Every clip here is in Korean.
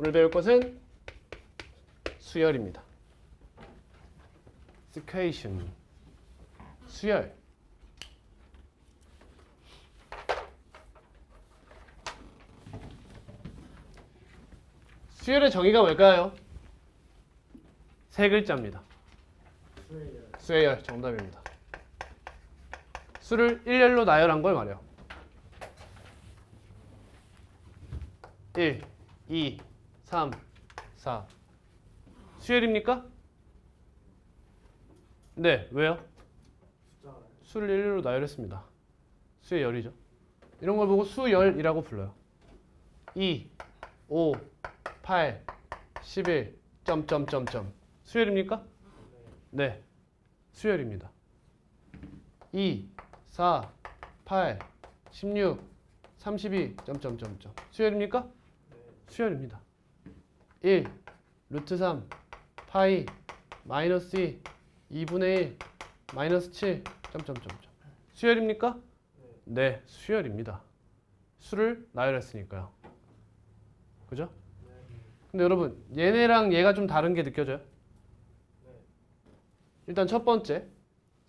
오늘 배울 것은 수열입니다. equation. 수열. 수열의 정의가 뭘까요? 세 글자입니다. 수열 정답입니다. 수를 일렬로 나열한 걸 말해요. 1, 2, 3, 4. 수열입니까? 네, 왜요? 수를 일렬로 나열했습니다. 수의 열이죠. 이런 걸 보고 수열이라고 불러요. 2, 5, 8, 11, 점점점점. 수열입니까? 네, 수열입니다. 2, 4, 8, 16, 32, 점점점점. 수열입니까? 수열입니다. 1, 루트 3, 파이, 마이너스 2, 2분의 1, 마이너스 7, 점점점점. 수열입니까? 네, 수열입니다. 수를 나열했으니까요. 그죠? 근데 여러분, 얘네랑 얘가 좀 다른 게 느껴져요? 일단 첫 번째,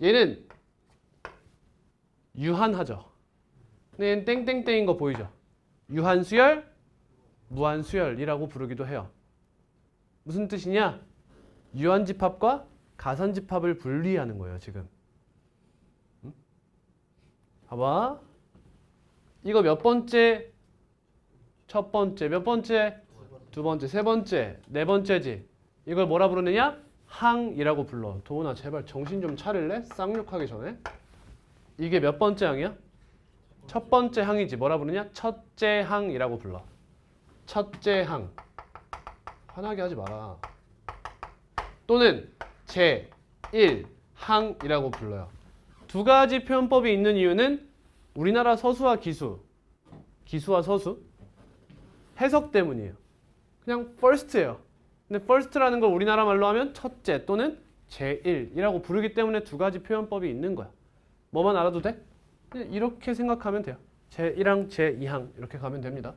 얘는 유한하죠. 근데 얘는 땡땡땡인 거 보이죠? 유한수열, 무한수열이라고 부르기도 해요. 무슨 뜻이냐? 유한집합과 가산집합을 분리하는 거예요, 지금. 응? 봐봐. 이거 몇 번째? 첫 번째. 몇 번째? 두 번째. 세 번째. 네 번째지. 이걸 뭐라 부르느냐? 항이라고 불러. 도훈아, 제발 정신 좀 차릴래? 쌍욕하기 전에. 이게 몇 번째 항이야? 첫 번째 항이지. 뭐라 부르냐? 첫째 항이라고 불러. 첫째 항. 화나게 하지 마라. 또는 제1항이라고 불러요. 두 가지 표현법이 있는 이유는 우리나라 서수와 기수, 기수와 서수 해석 때문이에요. 그냥 first예요. 근데 first라는 걸 우리나라 말로 하면 첫째 또는 제1이라고 부르기 때문에 두 가지 표현법이 있는 거야. 뭐만 알아도 돼? 그냥 이렇게 생각하면 돼요. 제1항, 제2항 이렇게 가면 됩니다.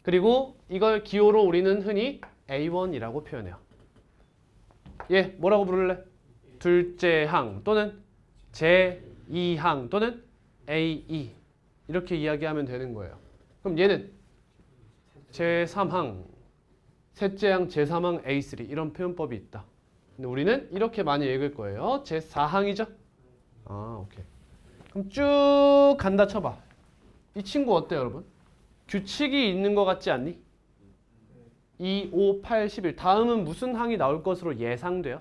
그리고 이걸 기호로 우리는 흔히 A1이라고 표현해요. 얘 뭐라고 부를래? 둘째 항 또는 제2항 또는 A2 이렇게 이야기하면 되는 거예요. 그럼 얘는 제3항, 셋째 항, 제3항, A3 이런 표현법이 있다. 근데 우리는 이렇게 많이 읽을 거예요. 제4항이죠? 아, 오케이. 그럼 쭉 간다 쳐봐. 이 친구 어때요, 여러분? 규칙이 있는 것 같지 않니? 2, 5, 8, 11. 다음은 무슨 항이 나올 것으로 예상돼요?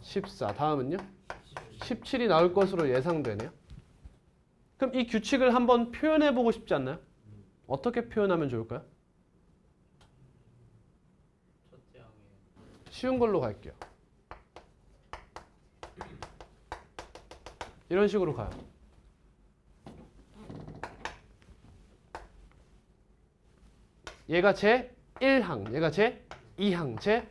14. 다음은요? 17이 나올 것으로 예상되네요. 그럼 이 규칙을 한번 표현해보고 싶지 않나요? 어떻게 표현하면 좋을까요? 쉬운 걸로 갈게요. 이런 식으로 가요. 얘가 제1항, 얘가 제2항,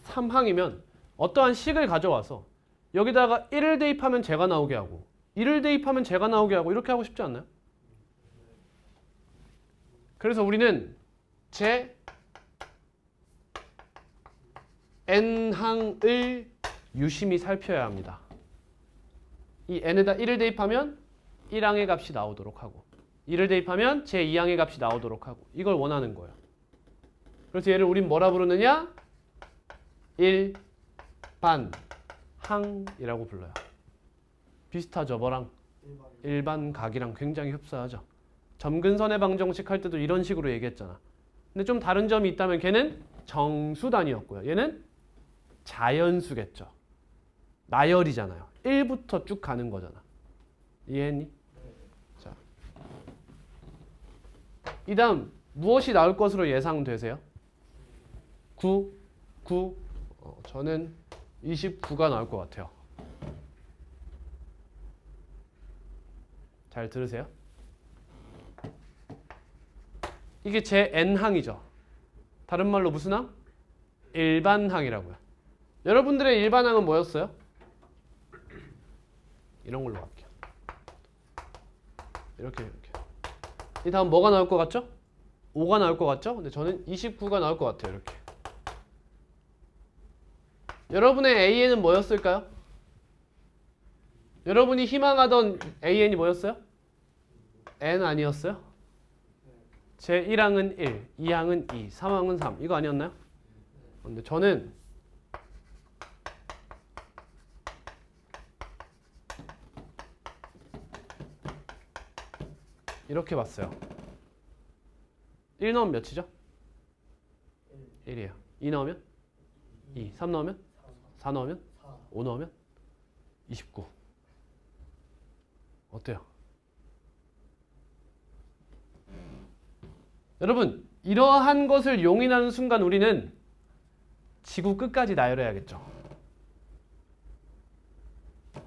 제3항이면 어떠한 식을 가져와서 여기다가 1을 대입하면 제가 나오게 하고 2를 대입하면 제가 나오게 하고 이렇게 하고 싶지 않나요? 그래서 우리는 제 n항을 유심히 살펴야 합니다. 이 n에다 1을 대입하면 1항의 값이 나오도록 하고 2를 대입하면 제2항의 값이 나오도록 하고 이걸 원하는 거예요. 그래서 얘를 우린 뭐라 부르느냐? 일반항이라고 불러요. 비슷하죠, 뭐랑? 일반각이랑 굉장히 흡사하죠. 점근선의 방정식 할 때도 이런 식으로 얘기했잖아. 근데 좀 다른 점이 있다면 걔는 정수단위였고요. 얘는 자연수겠죠. 나열이잖아요. 1부터 쭉 가는 거잖아. 이해했니? 자, 이 다음 무엇이 나올 것으로 예상되세요? 9, 저는 29가 나올 것 같아요. 잘 들으세요. 이게 제 n항이죠. 다른 말로 무슨 항? 일반항이라고요. 여러분들의 일반항은 뭐였어요? 이런 걸로 갈게요. 이렇게. 이 다음 뭐가 나올 것 같죠? 5가 나올 것 같죠? 근데 저는 29가 나올 것 같아요. 이렇게. 여러분의 AN은 뭐였을까요? 여러분이 희망하던 AN이 뭐였어요? N 아니었어요? 제 1항은 1, 2항은 2, 3항은 3. 이거 아니었나요? 근데 저는 이렇게 봤어요. 1 넣으면 몇이죠? 1이에요. 2 넣으면? 2. 3 넣으면? 4 넣으면? 5 넣으면? 29. 어때요? 여러분, 이러한 것을 용인하는 순간 우리는 지구 끝까지 나열해야겠죠.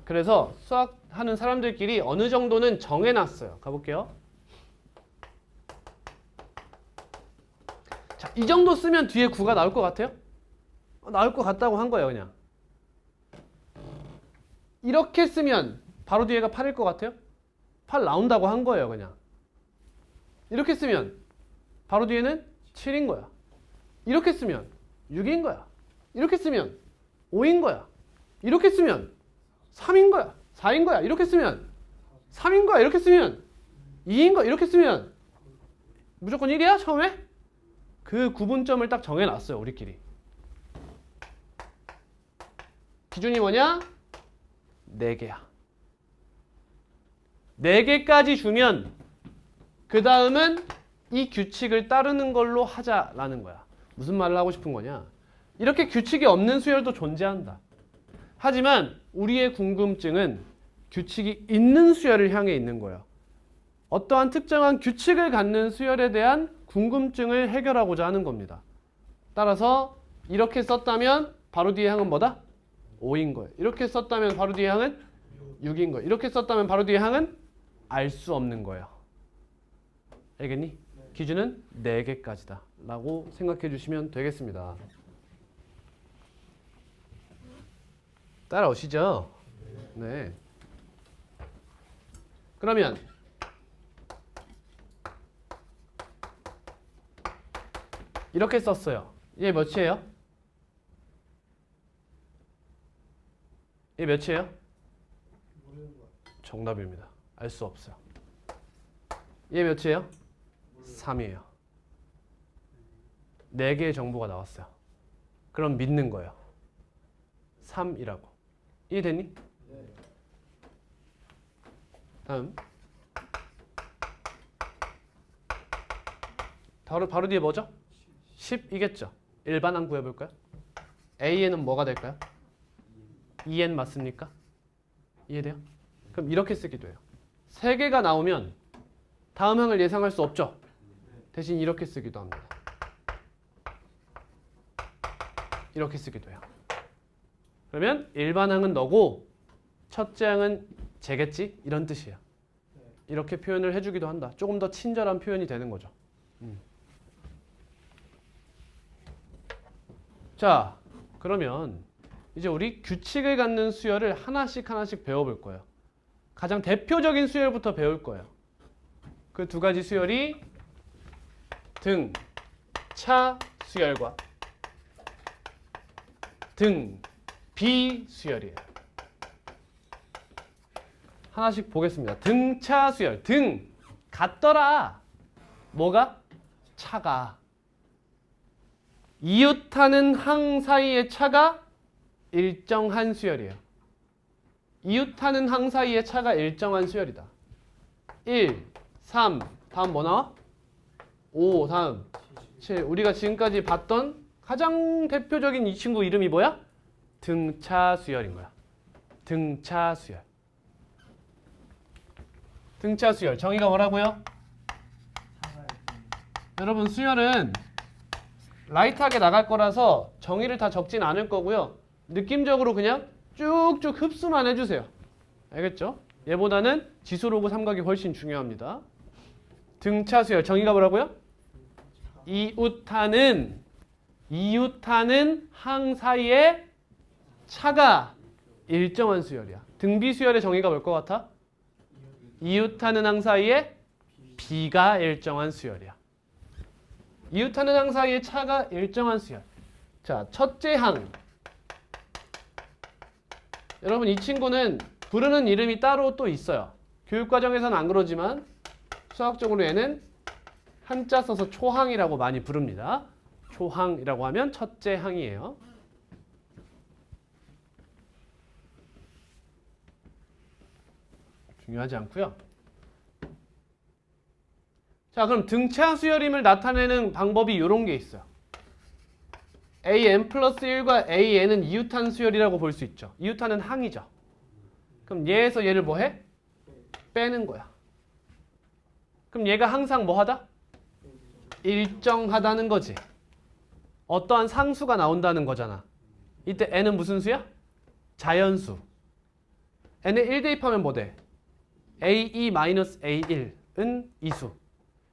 그래서 수학하는 사람들끼리 어느 정도는 정해놨어요. 가볼게요. 자, 이 정도 쓰면 뒤에 9가 나올 것 같아요? 나올 것 같다고 한 거예요, 그냥. 이렇게 쓰면 바로 뒤에가 8일 것 같아요? 8 나온다고 한 거예요, 그냥. 이렇게 쓰면 바로 뒤에는 7인 거야. 이렇게 쓰면 6인 거야. 이렇게 쓰면 5인 거야. 이렇게 쓰면 3인 거야. 4인 거야. 이렇게 쓰면 3인 거야. 이렇게 쓰면 2인 거야. 이렇게 쓰면 무조건 1이야, 처음에? 그 구분점을 딱 정해놨어요, 우리끼리. 기준이 뭐냐? 4개야. 4개까지 주면 그 다음은 이 규칙을 따르는 걸로 하자라는 거야. 무슨 말을 하고 싶은 거냐? 이렇게 규칙이 없는 수열도 존재한다. 하지만 우리의 궁금증은 규칙이 있는 수열을 향해 있는 거예요. 어떠한 특정한 규칙을 갖는 수열에 대한 궁금증을 해결하고자 하는 겁니다. 따라서 이렇게 썼다면 바로 뒤에 항은 뭐다? 5인 거예요. 이렇게 썼다면 바로 뒤에 항은 6인 거예요. 이렇게 썼다면 바로 뒤에 항은 알 수 없는 거예요. 알겠니? 기준은 4개까지다 라고 생각해 주시면 되겠습니다. 따라오시죠? 네. 그러면 이렇게 썼어요. 얘 몇이에요? 얘 몇이에요? 정답입니다. 알 수 없어요. 얘 몇이에요? 3이에요. 4개의 정보가 나왔어요. 그럼 믿는 거예요. 3이라고. 이해됐니? 다음. 바로 뒤에 뭐죠? 10이겠죠. 일반항 구해볼까요? AN은 뭐가 될까요? EN 맞습니까? 이해돼요? 그럼 이렇게 쓰기도 해요. 3개가 나오면 다음 항을 예상할 수 없죠. 대신 이렇게 쓰기도 합니다. 이렇게 쓰기도 해요. 그러면 일반항은 너고 첫째 항은 쟤겠지? 이런 뜻이에요. 이렇게 표현을 해주기도 한다. 조금 더 친절한 표현이 되는 거죠. 자, 그러면 이제 우리 규칙을 갖는 수열을 하나씩 배워볼 거예요. 가장 대표적인 수열부터 배울 거예요. 그 2가지 수열이 등, 차 수열과 등, 비 수열이에요. 하나씩 보겠습니다. 등, 차 수열. 등, 같더라. 뭐가? 차가. 이웃하는 항 사이의 차가 일정한 수열이에요. 이웃하는 항 사이의 차가 일정한 수열이다. 1, 3, 다음 뭐 나와? 5, 다음 7. 우리가 지금까지 봤던 가장 대표적인 이 친구 이름이 뭐야? 등차 수열인 거야. 등차 수열. 등차 수열. 정의가 뭐라고요? 여러분 수열은 라이트하게 나갈 거라서 정의를 다 적진 않을 거고요. 느낌적으로 그냥 쭉쭉 흡수만 해주세요. 알겠죠? 얘보다는 지수로그 삼각이 훨씬 중요합니다. 등차 수열. 정의가 뭐라고요? 이웃하는 항 사이의 차가 일정한 수열이야. 등비 수열의 정의가 뭘 것 같아? 이웃하는 항 사이의 비가 일정한 수열이야. 이웃하는 항 사이의 차가 일정한 수열. 자, 첫째 항. 여러분 이 친구는 부르는 이름이 따로 또 있어요. 교육과정에서는 안 그러지만 수학적으로 얘는 한자 써서 초항이라고 많이 부릅니다. 초항이라고 하면 첫째 항이에요. 중요하지 않고요. 자, 그럼 등차 수열임을 나타내는 방법이 이런 게 있어요. an 플러스 1과 an은 이웃한 수열이라고 볼 수 있죠. 이웃하는 항이죠. 그럼 얘에서 얘를 뭐 해? 빼는 거야. 그럼 얘가 항상 뭐 하다? 일정하다는 거지. 어떠한 상수가 나온다는 거잖아. 이때 n은 무슨 수야? 자연수. n에 1 대입하면 뭐 돼? a2-a1은 이수.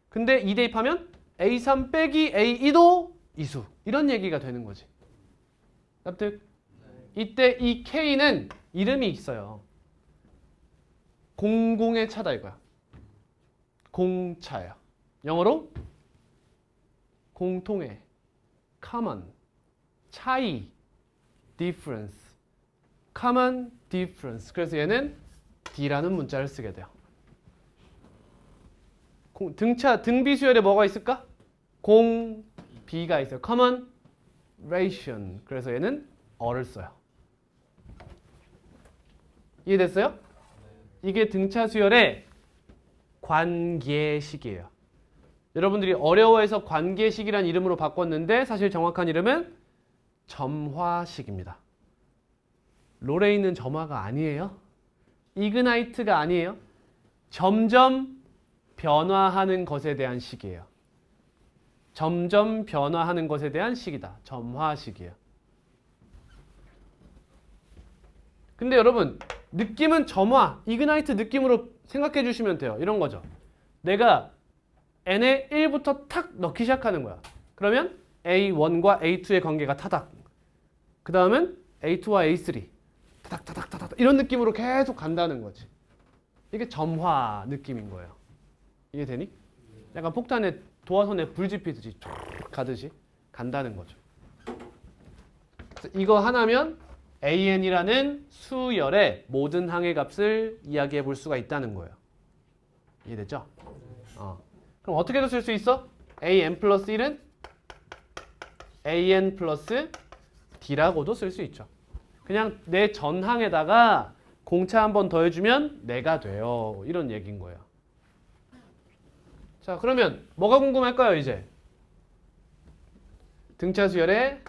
근데 2 대입하면 a3 빼기 a2도 이수. 이런 얘기가 되는 거지. 납득? 이때 이 k는 이름이 있어요. 공공의 차다 이거야. 공차야. 영어로 공통의, common, 차이, difference, common difference. 그래서 얘는 D라는 문자를 쓰게 돼요. 등차, 등비수열에 뭐가 있을까? 공, B가 있어요. common ration. 그래서 얘는 어를 써요. 이해됐어요? 이게 등차 수열의 관계식이에요. 여러분들이 어려워해서 관계식이란 이름으로 바꿨는데 사실 정확한 이름은 점화식입니다. 롤에 있는 점화가 아니에요. 이그나이트가 아니에요. 점점 변화하는 것에 대한 식이에요. 점점 변화하는 것에 대한 식이다. 점화식이에요. 근데 여러분 느낌은 점화, 이그나이트 느낌으로 생각해 주시면 돼요. 이런 거죠. 내가 n에 1부터 탁 넣기 시작하는 거야. 그러면 A1과 A2의 관계가 타닥. 그 다음은 A2와 A3. 타닥타닥타닥. 이런 느낌으로 계속 간다는 거지. 이게 점화 느낌인 거예요. 이해되니? 약간 폭탄에 도화선에 불 지피듯이 툭 가듯이 간다는 거죠. 그래서 이거 하나면 AN이라는 수열의 모든 항의 값을 이야기해 볼 수가 있다는 거예요. 이해됐죠? 그럼 어떻게도 쓸 수 있어? AN 플러스 1은 AN 플러스 D라고도 쓸 수 있죠. 그냥 내 전항에다가 공차 한 번 더해주면 내가 돼요. 이런 얘기인 거예요. 자, 그러면 뭐가 궁금할까요, 이제? 등차 수열의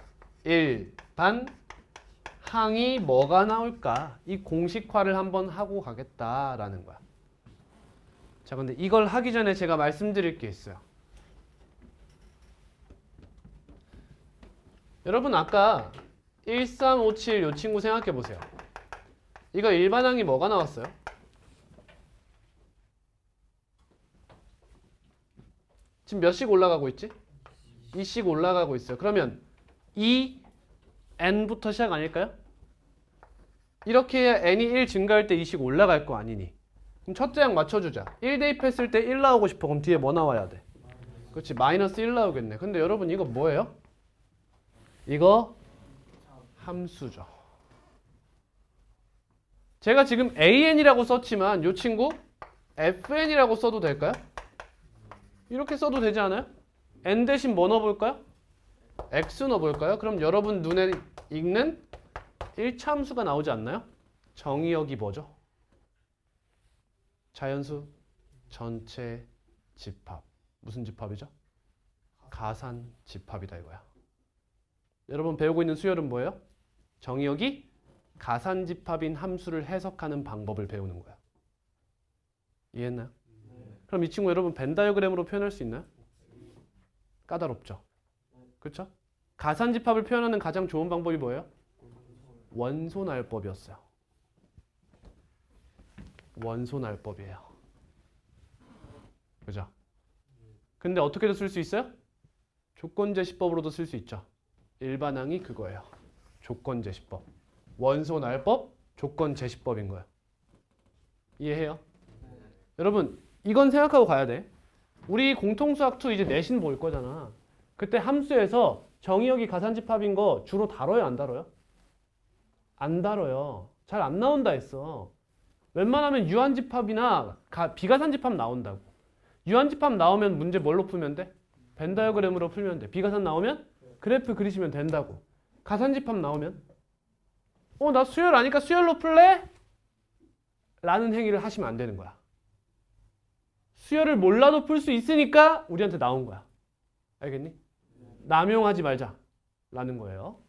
일반 항이 뭐가 나올까? 이 공식화를 한번 하고 가겠다라는 거야. 자, 근데 이걸 하기 전에 제가 말씀드릴 게 있어요. 여러분 아까 1357 이 친구 생각해 보세요. 이거 일반항이 뭐가 나왔어요? 지금 몇씩 올라가고 있지? 2씩 올라가고 있어요. 그러면 2n부터 시작 아닐까요? 이렇게 해야 n이 1 증가할 때 2씩 올라갈 거 아니니? 그럼 첫째 항 맞춰주자. 1 대입했을 때 1 나오고 싶어. 그럼 뒤에 뭐 나와야 돼? 그렇지, 마이너스 1 나오겠네. 근데 여러분 이거 뭐예요? 이거 함수죠. 제가 지금 AN이라고 썼지만 이 친구 FN이라고 써도 될까요? 이렇게 써도 되지 않아요? N 대신 뭐 넣어볼까요? X 넣어볼까요? 그럼 여러분 눈에 익는 1차 함수가 나오지 않나요? 정의역이 뭐죠? 자연수 전체 집합. 무슨 집합이죠? 가산 집합이다 이거야. 여러분 배우고 있는 수열은 뭐예요? 정의역이 가산 집합인 함수를 해석하는 방법을 배우는 거야. 이해했나요? 그럼 이 친구 여러분 벤 다이어그램으로 표현할 수 있나요? 까다롭죠. 그렇죠? 가산 집합을 표현하는 가장 좋은 방법이 뭐예요? 원소날법이었어요. 원소날법이에요. 그죠? 근데 어떻게도 쓸 수 있어요? 조건제시법으로도 쓸 수 있죠. 일반항이 그거예요. 조건제시법. 원소날법, 조건제시법인 거예요. 이해해요? 여러분 이건 생각하고 가야 돼. 우리 공통수학 2 이제 내신 볼 거잖아. 그때 함수에서 정의역이 가산집합인 거 주로 다뤄요, 안 다뤄요? 안 다뤄요. 잘 안 나온다 했어. 웬만하면 유한집합이나 비가산집합 나온다고. 유한집합 나오면 문제 뭘로 풀면 돼? 벤 다이어그램으로 풀면 돼. 비가산 나오면 그래프 그리시면 된다고. 가산집합 나오면 나 수열 아니까 수열로 풀래? 라는 행위를 하시면 안 되는 거야. 수열을 몰라도 풀 수 있으니까 우리한테 나온 거야. 알겠니? 남용하지 말자 라는 거예요.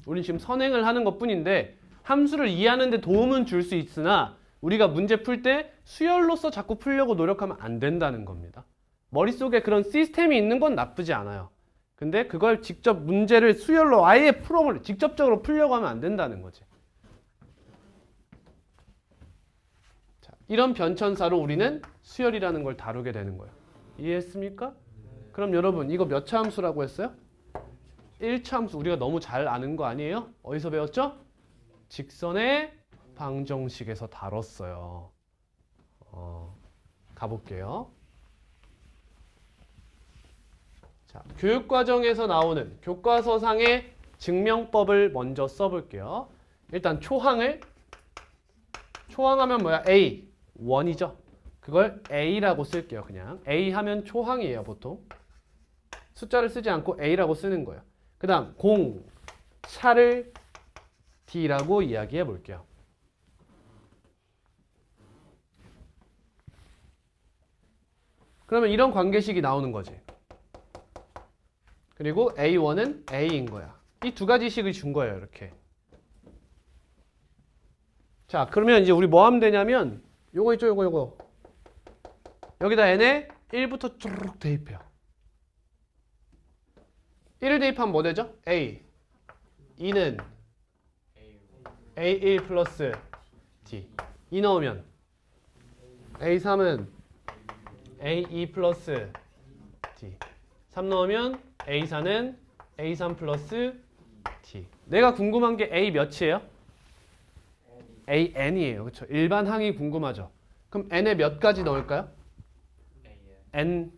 우린 지금 선행을 하는 것 뿐인데 함수를 이해하는 데 도움은 줄 수 있으나 우리가 문제 풀 때 수열로서 자꾸 풀려고 노력하면 안 된다는 겁니다. 머릿속에 그런 시스템이 있는 건 나쁘지 않아요. 근데 그걸 직접 문제를 수열로 아예 직접적으로 풀려고 하면 안 된다는 거지. 자, 이런 변천사로 우리는 수열이라는 걸 다루게 되는 거예요. 이해했습니까? 그럼 여러분 이거 몇 차 함수라고 했어요? 1차 함수. 우리가 너무 잘 아는 거 아니에요? 어디서 배웠죠? 직선의 방정식에서 다뤘어요. 가볼게요. 자, 교육과정에서 나오는 교과서상의 증명법을 먼저 써볼게요. 일단 초항하면 뭐야? A, 1이죠. 그걸 A라고 쓸게요. 그냥 A 하면 초항이에요. 보통 숫자를 쓰지 않고 A라고 쓰는 거예요. 그 다음 차를 D라고 이야기해 볼게요. 그러면 이런 관계식이 나오는 거지. 그리고 A1은 A인 거야. 이 두 가지 식을 준 거예요. 이렇게. 자, 그러면 이제 우리 뭐 하면 되냐면 요거 있죠. 요거. 여기다 n에 1부터 쭈르륵 대입해요. 1을 대입하면 뭐 되죠? A. 2는 A1 플러스 D. 2 넣으면 A3은 A2 플러스 D. 3 넣으면 A4는 A3 플러스 D. 내가 궁금한 게 A 몇이에요? AN이에요. 그렇죠? 일반 항이 궁금하죠? 그럼 n에 몇 가지 넣을까요? n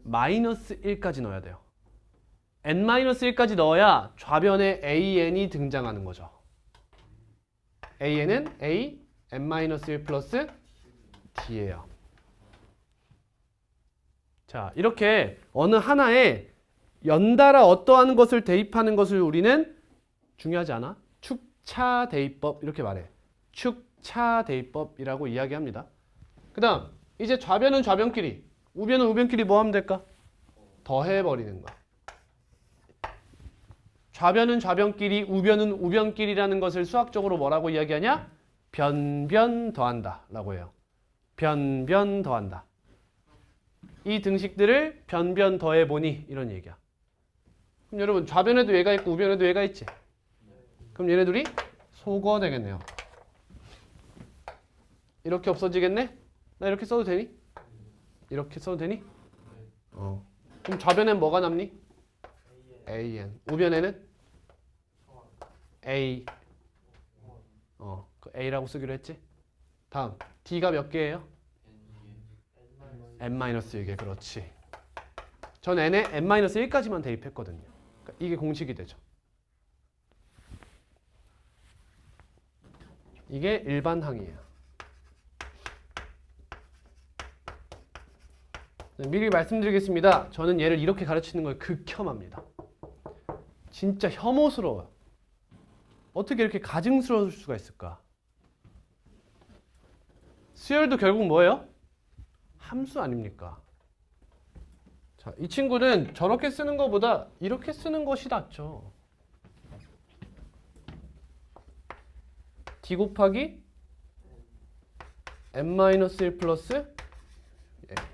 마이너스 1까지 넣어야 돼요. n-1까지 넣어야 좌변에 an이 등장하는 거죠. an은 a n-1 플러스 d예요. 자, 이렇게 어느 하나에 연달아 어떠한 것을 대입하는 것을 우리는 중요하지 않아? 축차 대입법 이렇게 말해. 축차 대입법이라고 이야기합니다. 그 다음 이제 좌변은 좌변끼리, 우변은 우변끼리 뭐 하면 될까? 더해버리는 거. 좌변은 좌변끼리, 우변은 우변끼리라는 것을 수학적으로 뭐라고 이야기하냐? 변변 더한다 라고 해요. 변변 더한다. 이 등식들을 변변 더해보니 이런 얘기야. 그럼 여러분 좌변에도 얘가 있고 우변에도 얘가 있지? 그럼 얘네들이 소거 되겠네요. 이렇게 없어지겠네? 나 이렇게 써도 되니? 이렇게 써도 되니? 그럼 좌변엔 뭐가 남니? AN. 우변에는? A. 그 A라고 쓰기로 했지? 다음 D가 몇 개예요? n-1개. 그렇지. 전 n에 n-1까지만 대입했거든요. 그러니까 이게 공식이 되죠. 이게 일반항이에요. 미리 말씀드리겠습니다. 저는 얘를 이렇게 가르치는 걸 극혐합니다. 진짜 혐오스러워요. 어떻게 이렇게 가증스러울 수가 있을까? 수열도 결국 뭐예요? 함수 아닙니까? 자, 이 친구는 저렇게 쓰는 것보다 이렇게 쓰는 것이 낫죠. D 곱하기 n-1 플러스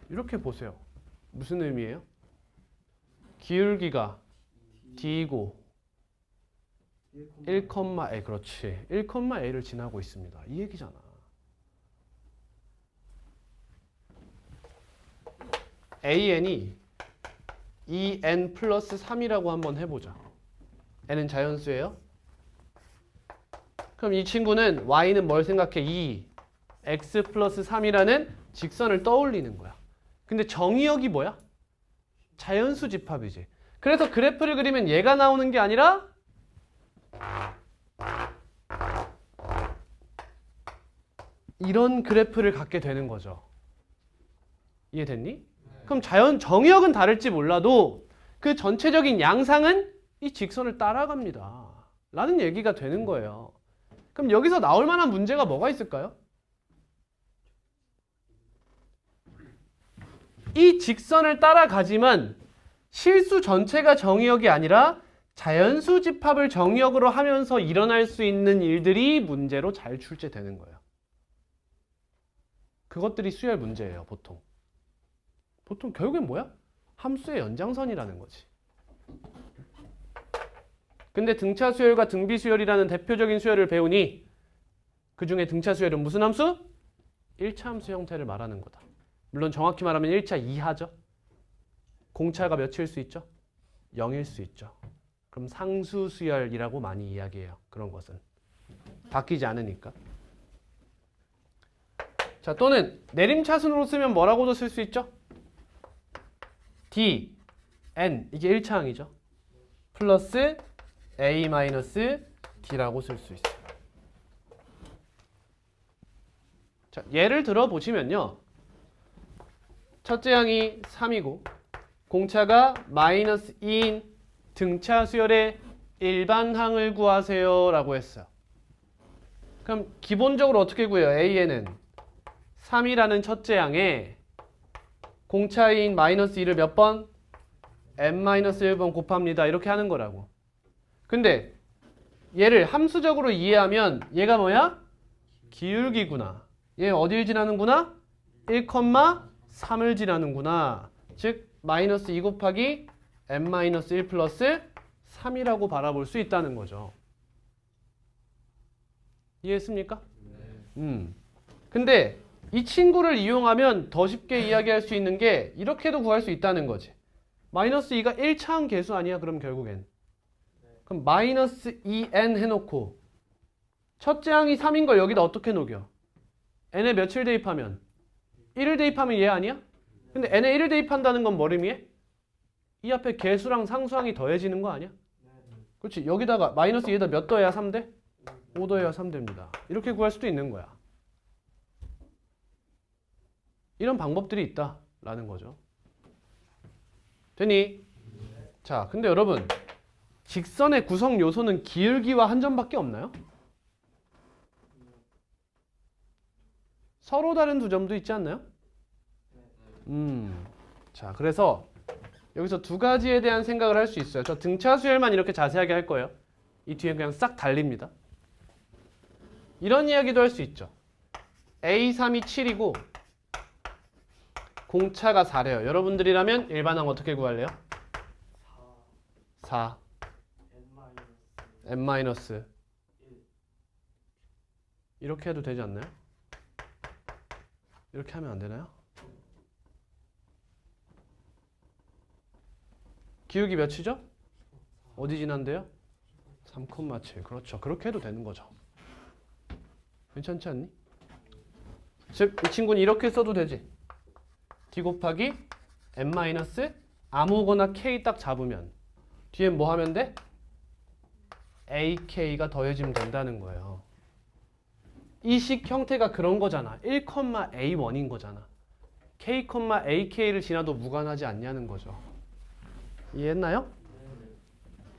이렇게 보세요. 무슨 의미예요? 기울기가 D고 1,a 그렇지. 1,a를 지나고 있습니다. 이 얘기잖아. an이 2n 플러스 3이라고 한번 해보자. n은 자연수예요. 그럼 이 친구는 y는 뭘 생각해? 2 x 플러스 3이라는 직선을 떠올리는 거야. 근데 정의역이 뭐야? 자연수 집합이지. 그래서 그래프를 그리면 얘가 나오는 게 아니라 이런 그래프를 갖게 되는 거죠. 이해됐니? 그럼 자연 정의역은 다를지 몰라도 그 전체적인 양상은 이 직선을 따라갑니다. 라는 얘기가 되는 거예요. 그럼 여기서 나올 만한 문제가 뭐가 있을까요? 이 직선을 따라가지만 실수 전체가 정의역이 아니라 자연수 집합을 정의역으로 하면서 일어날 수 있는 일들이 문제로 잘 출제되는 거예요. 그것들이 수열 문제예요, 보통. 보통 결국엔 뭐야? 함수의 연장선이라는 거지. 근데 등차 수열과 등비 수열이라는 대표적인 수열을 배우니 그 중에 등차 수열은 무슨 함수? 1차 함수 형태를 말하는 거다. 물론 정확히 말하면 1차 이하죠. 공차가 몇일 수 있죠? 0일 수 있죠. 그럼 상수 수열이라고 많이 이야기해요. 그런 것은. 바뀌지 않으니까. 자, 또는 내림차순으로 쓰면 뭐라고도 쓸 수 있죠? D, N, 이게 1차항이죠. 플러스 A-D라고 쓸 수 있어요. 자, 예를 들어 보시면요. 첫째 항이 3이고 공차가 마이너스 2인 등차 수열의 일반항을 구하세요 라고 했어요. 그럼 기본적으로 어떻게 구해요? A에는 3이라는 첫째 항에 공차인 마이너스 2를 몇 번? n-1번 곱합니다. 이렇게 하는 거라고. 근데 얘를 함수적으로 이해하면 얘가 뭐야? 기울기구나. 얘 어딜 지나는구나? 1,3을 지나는구나. 즉 마이너스 2 곱하기 n-1 플러스 3이라고 바라볼 수 있다는 거죠. 이해했습니까? 네. 근데 이 친구를 이용하면 더 쉽게 이야기할 수 있는 게 이렇게도 구할 수 있다는 거지. 마이너스 2가 1차항 계수 아니야? 그럼 결국엔. 그럼 마이너스 2n 해놓고 첫째 항이 3인 걸 여기다 어떻게 녹여? n에 며칠 대입하면? 1을 대입하면 얘 아니야? 근데 n에 1을 대입한다는 건 뭘 의미해? 이 앞에 개수랑 상수항이 더해지는 거 아니야? 그렇지. 여기다가 마이너스 2에다 몇 더해야 3대? 5 더해야 3대입니다. 이렇게 구할 수도 있는 거야. 이런 방법들이 있다라는 거죠. 되니? 자, 근데 여러분 직선의 구성 요소는 기울기와 한 점밖에 없나요? 서로 다른 두 점도 있지 않나요? 자, 그래서 여기서 두 가지에 대한 생각을 할 수 있어요. 저 등차 수열만 이렇게 자세하게 할 거예요. 이 뒤에 그냥 싹 달립니다. 이런 이야기도 할 수 있죠. A3이 7이고 공차가 4래요. 여러분들이라면 일반항 어떻게 구할래요? 4 n-1 이렇게 해도 되지 않나요? 이렇게 하면 안 되나요? 기울기 몇이죠? 어디 지난대요? 3,7. 그렇죠. 그렇게 해도 되는 거죠. 괜찮지 않니? 즉, 이 친구는 이렇게 써도 되지. d 곱하기 n 마이너스 아무거나 k 딱 잡으면 뒤에 뭐 하면 돼? ak가 더해지면 된다는 거예요. 이 식 형태가 그런 거잖아. 1,a1인 거잖아. k, ak를 지나도 무관하지 않냐는 거죠. 이해했나요?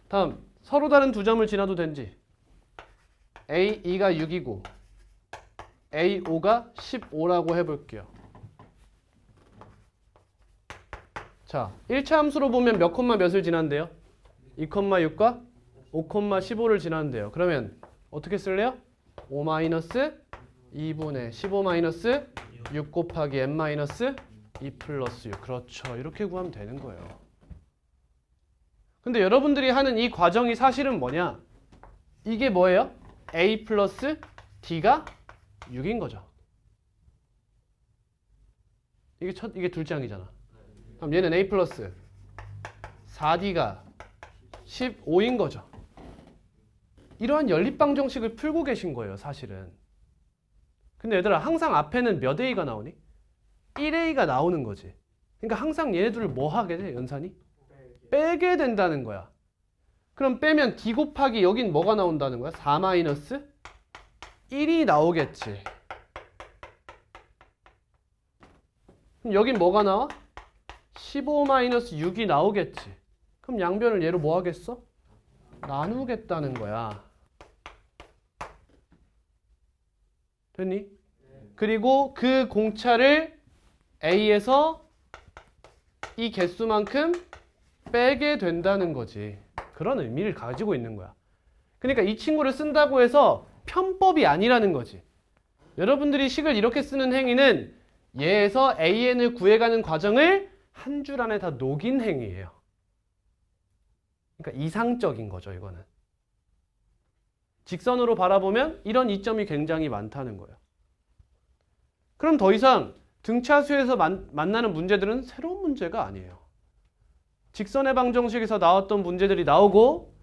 다음 서로 다른 두 점을 지나도 된지. a2가 6이고 a5가 15라고 해볼게요. 자, 1차 함수로 보면 몇 콤마 몇을 지난대요? 2,6과 5,15를 지났는데요. 그러면 어떻게 쓸래요? 5 마이너스 2분의 15 마이너스 6 곱하기 n 마이너스 2 플러스 6. 그렇죠. 이렇게 구하면 되는 거예요. 근데 여러분들이 하는 이 과정이 사실은 뭐냐? 이게 뭐예요? a 플러스 d가 6인 거죠. 이게 둘째 항이잖아. 그럼 얘는 a 플러스 4d가 15인 거죠. 이러한 연립방정식을 풀고 계신 거예요, 사실은. 근데 얘들아, 항상 앞에는 몇 a가 나오니? 1a가 나오는 거지. 그러니까 항상 얘네들을 뭐 하게 돼? 연산이? 빼게 된다는 거야. 그럼 빼면 D 곱하기 여긴 뭐가 나온다는 거야? 4 마이너스 1이 나오겠지. 그럼 여긴 뭐가 나와? 15 마이너스 6이 나오겠지. 그럼 양변을 얘로 뭐 하겠어? 나누겠다는 거야. 됐니? 그리고 그 공차를 A에서 이 개수만큼 빼게 된다는 거지. 그런 의미를 가지고 있는 거야. 그러니까 이 친구를 쓴다고 해서 편법이 아니라는 거지. 여러분들이 식을 이렇게 쓰는 행위는 얘에서 AN을 구해가는 과정을 한 줄 안에 다 녹인 행위예요. 그러니까 이상적인 거죠, 이거는. 직선으로 바라보면 이런 이점이 굉장히 많다는 거예요. 그럼 더 이상 등차수에서 만나는 문제들은 새로운 문제가 아니에요. 직선의 방정식에서 나왔던 문제들이 나오고,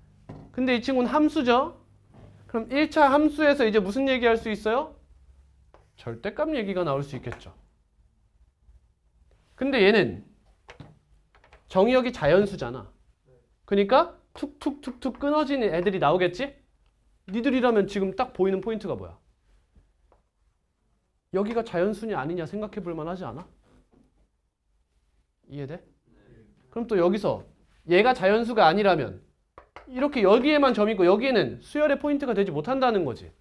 근데 이 친구는 함수죠? 그럼 1차 함수에서 이제 무슨 얘기할 수 있어요? 절대값 얘기가 나올 수 있겠죠. 근데 얘는 정의역이 자연수잖아. 그러니까 툭툭툭툭 끊어지는 애들이 나오겠지? 니들이라면 지금 딱 보이는 포인트가 뭐야? 여기가 자연수냐 아니냐 생각해 볼 만하지 않아? 이해돼? 그럼 또 여기서 얘가 자연수가 아니라면 이렇게 여기에만 점이 있고 여기에는 수열의 포인트가 되지 못한다는 거지.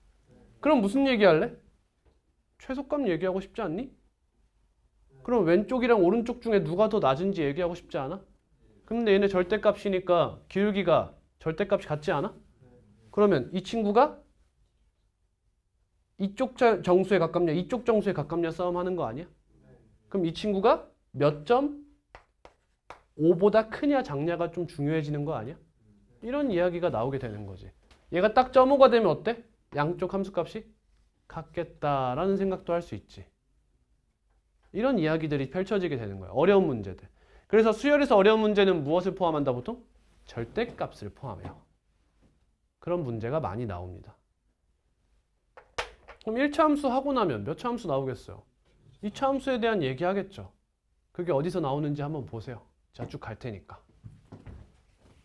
그럼 무슨 얘기할래? 최소값 얘기하고 싶지 않니? 그럼 왼쪽이랑 오른쪽 중에 누가 더 낮은지 얘기하고 싶지 않아? 근데 얘네 절대값이니까 기울기가 절대값이 같지 않아? 그러면 이 친구가 이쪽 정수에 가깝냐 이쪽 정수에 가깝냐 싸움 하는 거 아니야? 그럼 이 친구가 몇 점 5보다 크냐 작냐가 좀 중요해지는 거 아니야? 이런 이야기가 나오게 되는 거지. 얘가 딱 점 5가 되면 어때? 양쪽 함수값이 같겠다라는 생각도 할 수 있지. 이런 이야기들이 펼쳐지게 되는 거야. 어려운 문제들. 그래서 수열에서 어려운 문제는 무엇을 포함한다 보통? 절대값을 포함해요. 그런 문제가 많이 나옵니다. 그럼 1차 함수 하고 나면 몇 차 함수 나오겠어요? 2차 함수에 대한 얘기 하겠죠. 그게 어디서 나오는지 한번 보세요. 제가 쭉 갈 테니까.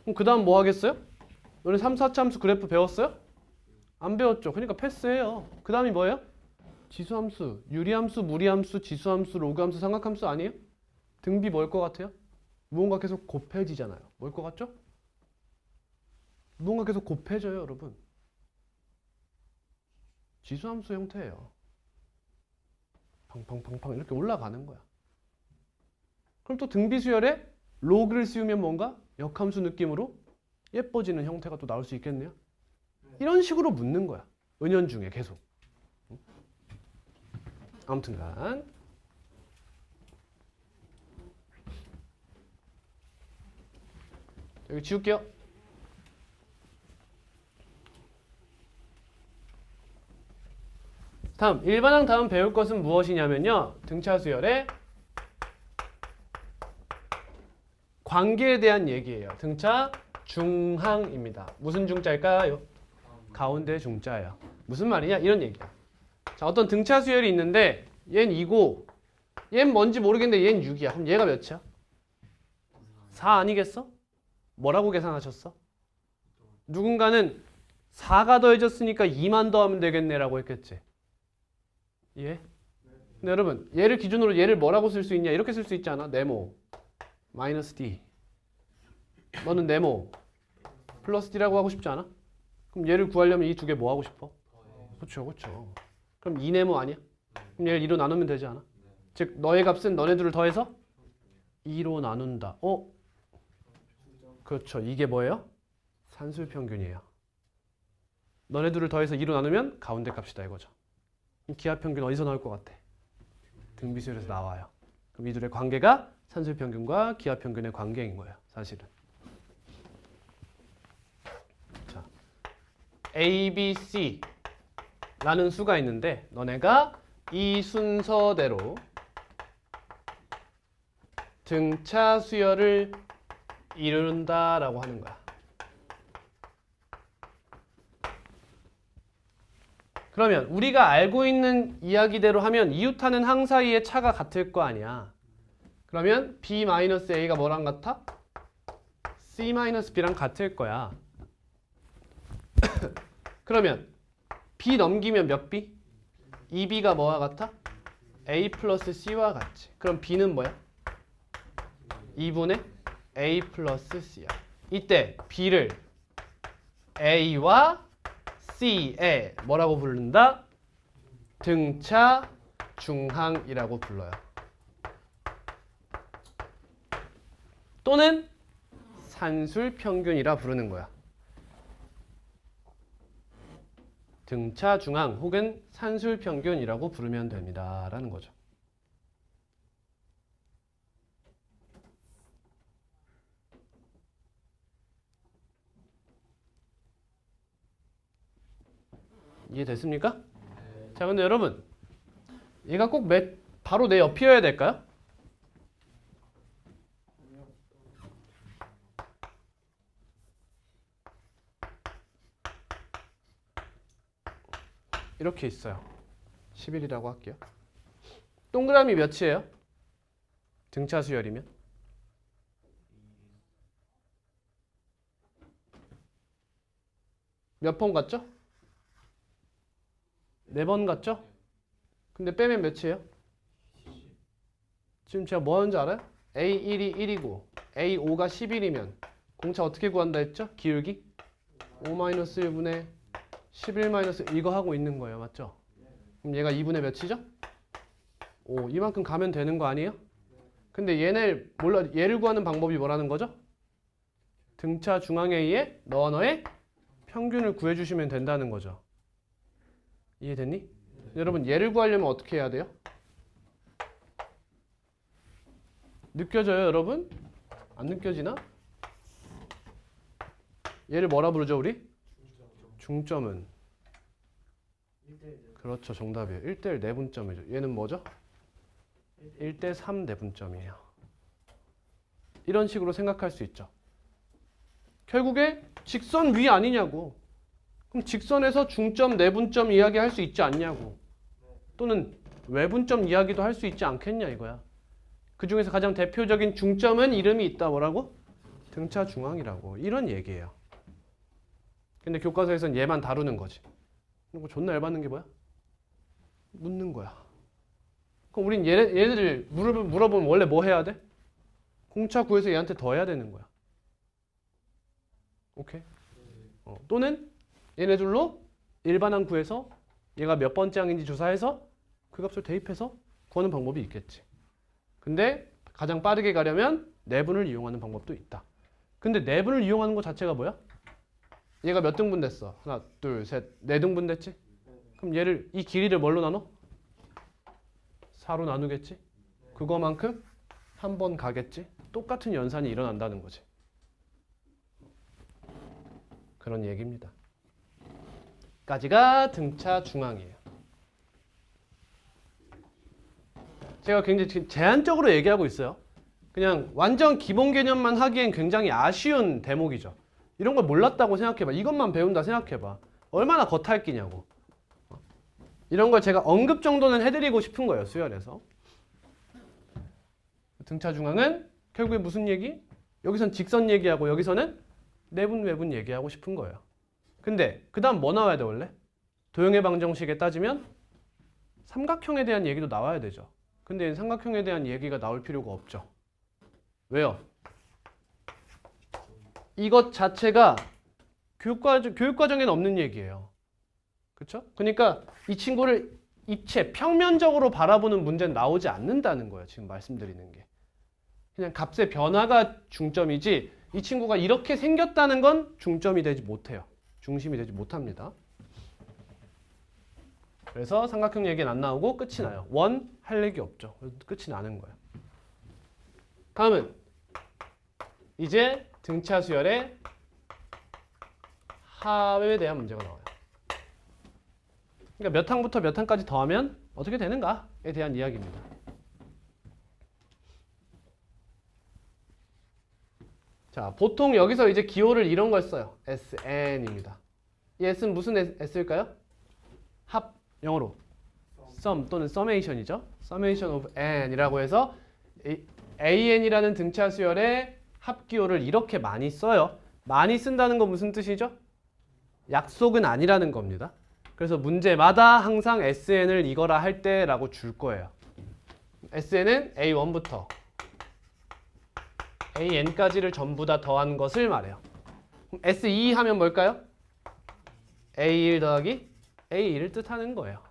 그럼 그 다음 뭐 하겠어요? 너네 3, 4차 함수 그래프 배웠어요? 안 배웠죠. 그러니까 패스해요. 그 다음이 뭐예요? 지수함수, 유리함수, 무리함수, 지수함수, 로그함수, 삼각함수 아니에요? 등비 뭘 것 같아요? 무언가 계속 곱해지잖아요. 뭘 것 같죠? 무언가 계속 곱해져요, 여러분. 지수함수 형태예요. 팡팡팡팡 이렇게 올라가는 거야. 그럼 또 등비수열에 로그를 씌우면 뭔가 역함수 느낌으로 예뻐지는 형태가 또 나올 수 있겠네요. 이런 식으로 묻는 거야. 은연중에 계속. 아무튼간 여기 지울게요. 다음 일반항 다음 배울 것은 무엇이냐면요. 등차 수열의 관계에 대한 얘기예요. 등차 중항입니다. 무슨 중자일까요? 가운데 중자예요. 무슨 말이냐? 이런 얘기야. 자, 어떤 등차 수열이 있는데 얘는 2고 얘는 뭔지 모르겠는데 얘는 6이야. 그럼 얘가 몇이야? 4 아니겠어? 뭐라고 계산하셨어? 누군가는 4가 더해졌으니까 2만 더하면 되겠네 라고 했겠지. 예? 근데 여러분 얘를 기준으로 얘를 뭐라고 쓸 수 있냐? 이렇게 쓸 수 있지 않아? 네모 마이너스 D. 너는 네모 플러스 D라고 하고 싶지 않아? 그럼 얘를 구하려면 이 두 개 뭐 하고 싶어? 그렇죠, 그렇죠. 그럼 2네모 아니야? 그럼 얘를 2로 나누면 되지 않아? 즉 너의 값은 너네들을 더해서 2로 나눈다. 그렇죠. 이게 뭐예요? 산술평균이에요. 너네들을 더해서 2로 나누면 가운데 값이다 이거죠. 기하평균 어디서 나올 것 같아? 등비수열에서 나와요. 그럼 이 둘의 관계가 산술평균과 기하평균의 관계인 거예요. 사실은. 자, A, B, C 라는 수가 있는데 너네가 이 순서대로 등차 수열을 이룬다라고 하는 거야. 그러면 우리가 알고 있는 이야기대로 하면 이웃하는 항 사이의 차가 같을 거 아니야. 그러면 B-A가 뭐랑 같아? C-B랑 같을 거야. 그러면 B 넘기면 몇 B? 2B가 뭐와 같아? A 플러스 C와 같지. 그럼 B는 뭐야? 2분의 A 플러스 C야. 이때 B를 A와 C에 뭐라고 부른다? 등차 중항이라고 불러요. 또는 산술 평균이라 부르는 거야. 등차 중항 혹은 산술 평균이라고 부르면 됩니다. 라는 거죠. 이해됐습니까? 자, 근데 여러분, 얘가 꼭 바로 내 옆이어야 될까요? 이렇게 있어요. 11이라고 할게요. 동그라미 몇이에요? 등차 수열이면? 몇 번 갔죠? 4번 갔죠? 근데 빼면 몇이에요? 지금 제가 뭐 하는지 알아요? A1이 1이고 A5가 11이면 공차 어떻게 구한다 했죠? 기울기? 5-1분의 11- 이거 하고 있는 거예요. 맞죠? 그럼 얘가 2분의 몇이죠? 5. 이만큼 가면 되는 거 아니에요? 근데 얘를 구하는 방법이 뭐라는 거죠? 등차 중앙에 의해 너와 너의 평균을 구해주시면 된다는 거죠. 이해됐니? 여러분 얘를 구하려면 어떻게 해야 돼요? 느껴져요 여러분? 안 느껴지나? 얘를 뭐라 부르죠 우리? 중점은 그렇죠 정답이에요. 1대1 내분점이죠. 얘는 뭐죠? 1대3 내분점이에요. 이런 식으로 생각할 수 있죠. 결국에 직선 위 아니냐고. 그럼 직선에서 중점 내분점 이야기 할 수 있지 않냐고. 또는 외분점 이야기도 할 수 있지 않겠냐 이거야. 그 중에서 가장 대표적인 중점은 이름이 있다. 뭐라고? 등차 중앙이라고. 이런 얘기예요. 근데 교과서에서는 얘만 다루는 거지. 그리고 존나 열받는 게 뭐야? 묻는 거야. 그럼 우린 얘네들 물어보면 원래 뭐 해야 돼? 공차 구해서 얘한테 더 해야 되는 거야. 오케이? 또는 얘네들로 일반항 구해서 얘가 몇 번째 항인지 조사해서 그 값을 대입해서 구하는 방법이 있겠지. 근데 가장 빠르게 가려면 내분을 이용하는 방법도 있다. 근데 내분을 이용하는 것 자체가 뭐야? 얘가 몇 등분 됐어? 하나, 둘, 셋, 4등분 됐지? 그럼 얘를 이 길이를 뭘로 나눠? 4로 나누겠지? 그거만큼 한 번 가겠지? 똑같은 연산이 일어난다는 거지. 그런 얘기입니다. 까지가 등차 중앙이에요. 제가 굉장히 제한적으로 얘기하고 있어요. 그냥 완전 기본 개념만 하기엔 굉장히 아쉬운 대목이죠. 이런 걸 몰랐다고 생각해봐. 이것만 배운다 생각해봐. 얼마나 겉핥기냐고. 이런 걸 제가 언급 정도는 해드리고 싶은 거예요. 수열에서. 등차 중앙은 결국에 무슨 얘기? 여기선 직선 얘기하고 여기서는 내분 외분 얘기하고 싶은 거예요. 근데 그 다음 뭐 나와야 돼 원래? 도형의 방정식에 따지면 삼각형에 대한 얘기도 나와야 되죠. 근데 삼각형에 대한 얘기가 나올 필요가 없죠. 왜요? 이것 자체가 교육과정에는 없는 얘기예요. 그렇죠? 그러니까 이 친구를 입체, 평면적으로 바라보는 문제는 나오지 않는다는 거예요. 지금 말씀드리는 게. 그냥 값의 변화가 중점이지 이 친구가 이렇게 생겼다는 건 중점이 되지 못해요. 중심이 되지 못합니다. 그래서 삼각형 얘기는 안 나오고 끝이 나요. 원 할 얘기 없죠. 그래서 끝이 나는 거예요. 다음은 이제 등차 수열의 합에 대한 문제가 나와요. 그러니까 몇 항부터 몇 항까지 더하면 어떻게 되는가에 대한 이야기입니다. 자, 보통 여기서 이제 기호를 이런 걸 써요. SN입니다. 이 S는 무슨 S일까요? 합, 영어로 sum 또는 summation이죠. summation of n이라고 해서 AN이라는 등차 수열의 합기호를 이렇게 많이 써요. 많이 쓴다는 건 무슨 뜻이죠? 약속은 아니라는 겁니다. 그래서 문제마다 항상 SN을 이거라 할 때라고 줄 거예요. SN은 A1부터 AN까지를 전부 다 더한 것을 말해요. 그럼 S2 하면 뭘까요? A1 더하기 A2를 뜻하는 거예요.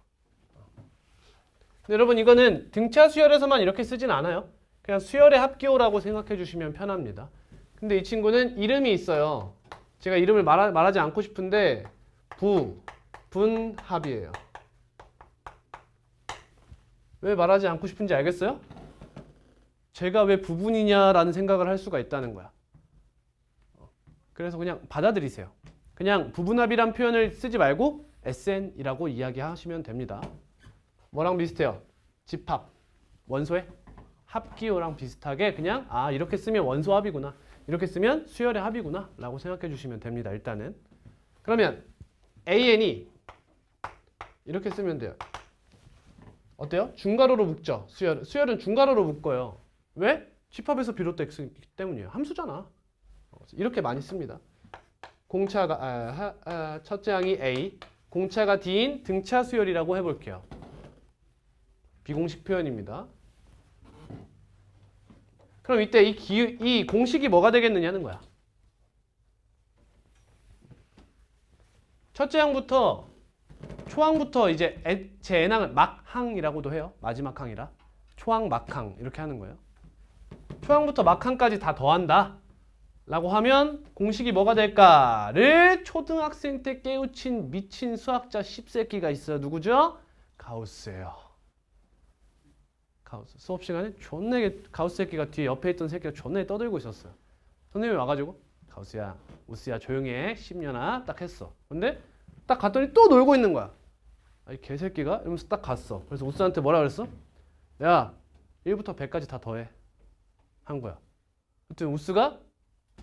근데 여러분 이거는 등차 수열에서만 이렇게 쓰진 않아요. 그냥 수열의 합기호라고 생각해 주시면 편합니다. 근데 이 친구는 이름이 있어요. 제가 이름을 말하지 않고 싶은데 분합이에요. 왜 말하지 않고 싶은지 알겠어요? 제가 왜 부분이냐라는 생각을 할 수가 있다는 거야. 그래서 그냥 받아들이세요. 그냥 부분합이란 표현을 쓰지 말고 SN이라고 이야기하시면 됩니다. 뭐랑 비슷해요? 집합, 원소의 합기호랑 비슷하게 그냥 이렇게 쓰면 원소합이구나, 이렇게 쓰면 수열의 합이구나 라고 생각해 주시면 됩니다. 일단은 그러면 AN이 이렇게 쓰면 돼요. 어때요? 중괄호로 묶죠. 수열은 중괄호로 묶어요. 왜? 집합에서 비롯됐기 때문이에요. 함수잖아. 이렇게 많이 씁니다. 공차가 첫째 항이 A, 공차가 D인 등차 수열이라고 해볼게요. 비공식 표현입니다. 그럼 이때 이 공식이 뭐가 되겠느냐는 거야. 첫째 항부터 초항부터 이제 제 n항을 막항이라고도 해요. 마지막 항이라. 초항, 막항 이렇게 하는 거예요. 초항부터 막항까지 다 더한다 라고 하면 공식이 뭐가 될까를 초등학생 때 깨우친 미친 수학자 10세끼가 있어요. 누구죠? 가우스예요. 가우스. 수업 시간에 존나게 가우스 새끼가 뒤에 옆에 있던 새끼가 존나게 떠들고 있었어요. 선생님이 와가지고 가우스야, 우스야 조용히 해. 10년아 딱 했어. 근데 딱 갔더니 또 놀고 있는 거야. 이 개새끼가? 이러면서 딱 갔어. 그래서 우스한테 뭐라 그랬어? 야, 1부터 100까지 다 더해. 한 거야. 그때 우스가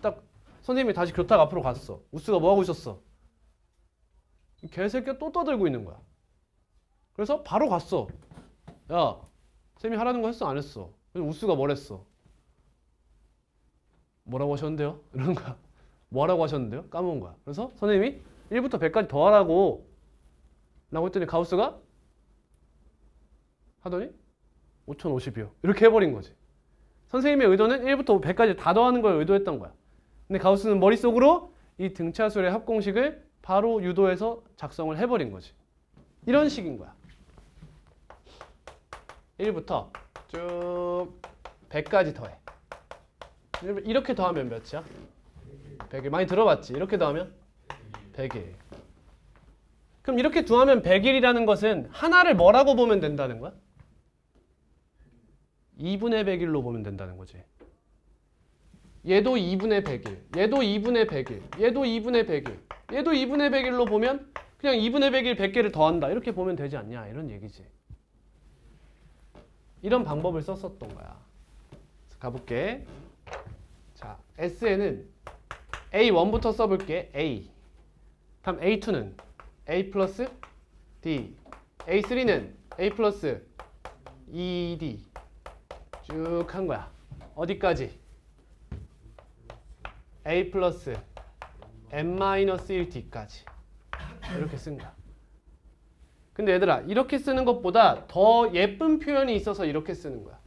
딱 선생님이 다시 교탁 앞으로 갔어. 우스가 뭐 하고 있었어? 이 개새끼가 또 떠들고 있는 거야. 그래서 바로 갔어. 야, 쌤이 하라는 거 했어? 안 했어? 그래서 우스가 뭐랬어? 뭐라고 하셨는데요? 이러는 거야. 뭐라고 하셨는데요? 까먹은 거야. 그래서 선생님이 1부터 100까지 더하라고 라고 했더니 가우스가 하더니 5050이요. 이렇게 해버린 거지. 선생님의 의도는 1부터 100까지 다 더하는 걸 의도했던 거야. 근데 가우스는 머릿속으로 이 등차수열의 합공식을 바로 유도해서 작성을 해버린 거지. 이런 식인 거야. 1부터 쭉 100까지 더해. 이렇게 더하면 몇이야? 100일. 많이 들어봤지? 이렇게 더하면 100일. 그럼 이렇게 더하면 100일이라는 것은 하나를 뭐라고 보면 된다는 거야? 2분의 100일로 보면 된다는 거지. 얘도 2분의 100일, 얘도 2분의 100일, 얘도 2분의 100일, 얘도 2분의 100일로 보면 그냥 2분의 100일 100개를 더한다. 이렇게 보면 되지 않냐? 이런 얘기지. 이런 방법을 썼었던 거야. 가볼게. 자, SN은 A1부터 써볼게. A. 다음 A2는 A 플러스 D. A3는 A 플러스 ED. 쭉 한 거야. 어디까지? A 플러스 n-1t까지. 이렇게 쓴 거야. 근데 얘들아, 이렇게 쓰는 것보다 더 예쁜 표현이 있어서 이렇게 쓰는 거야.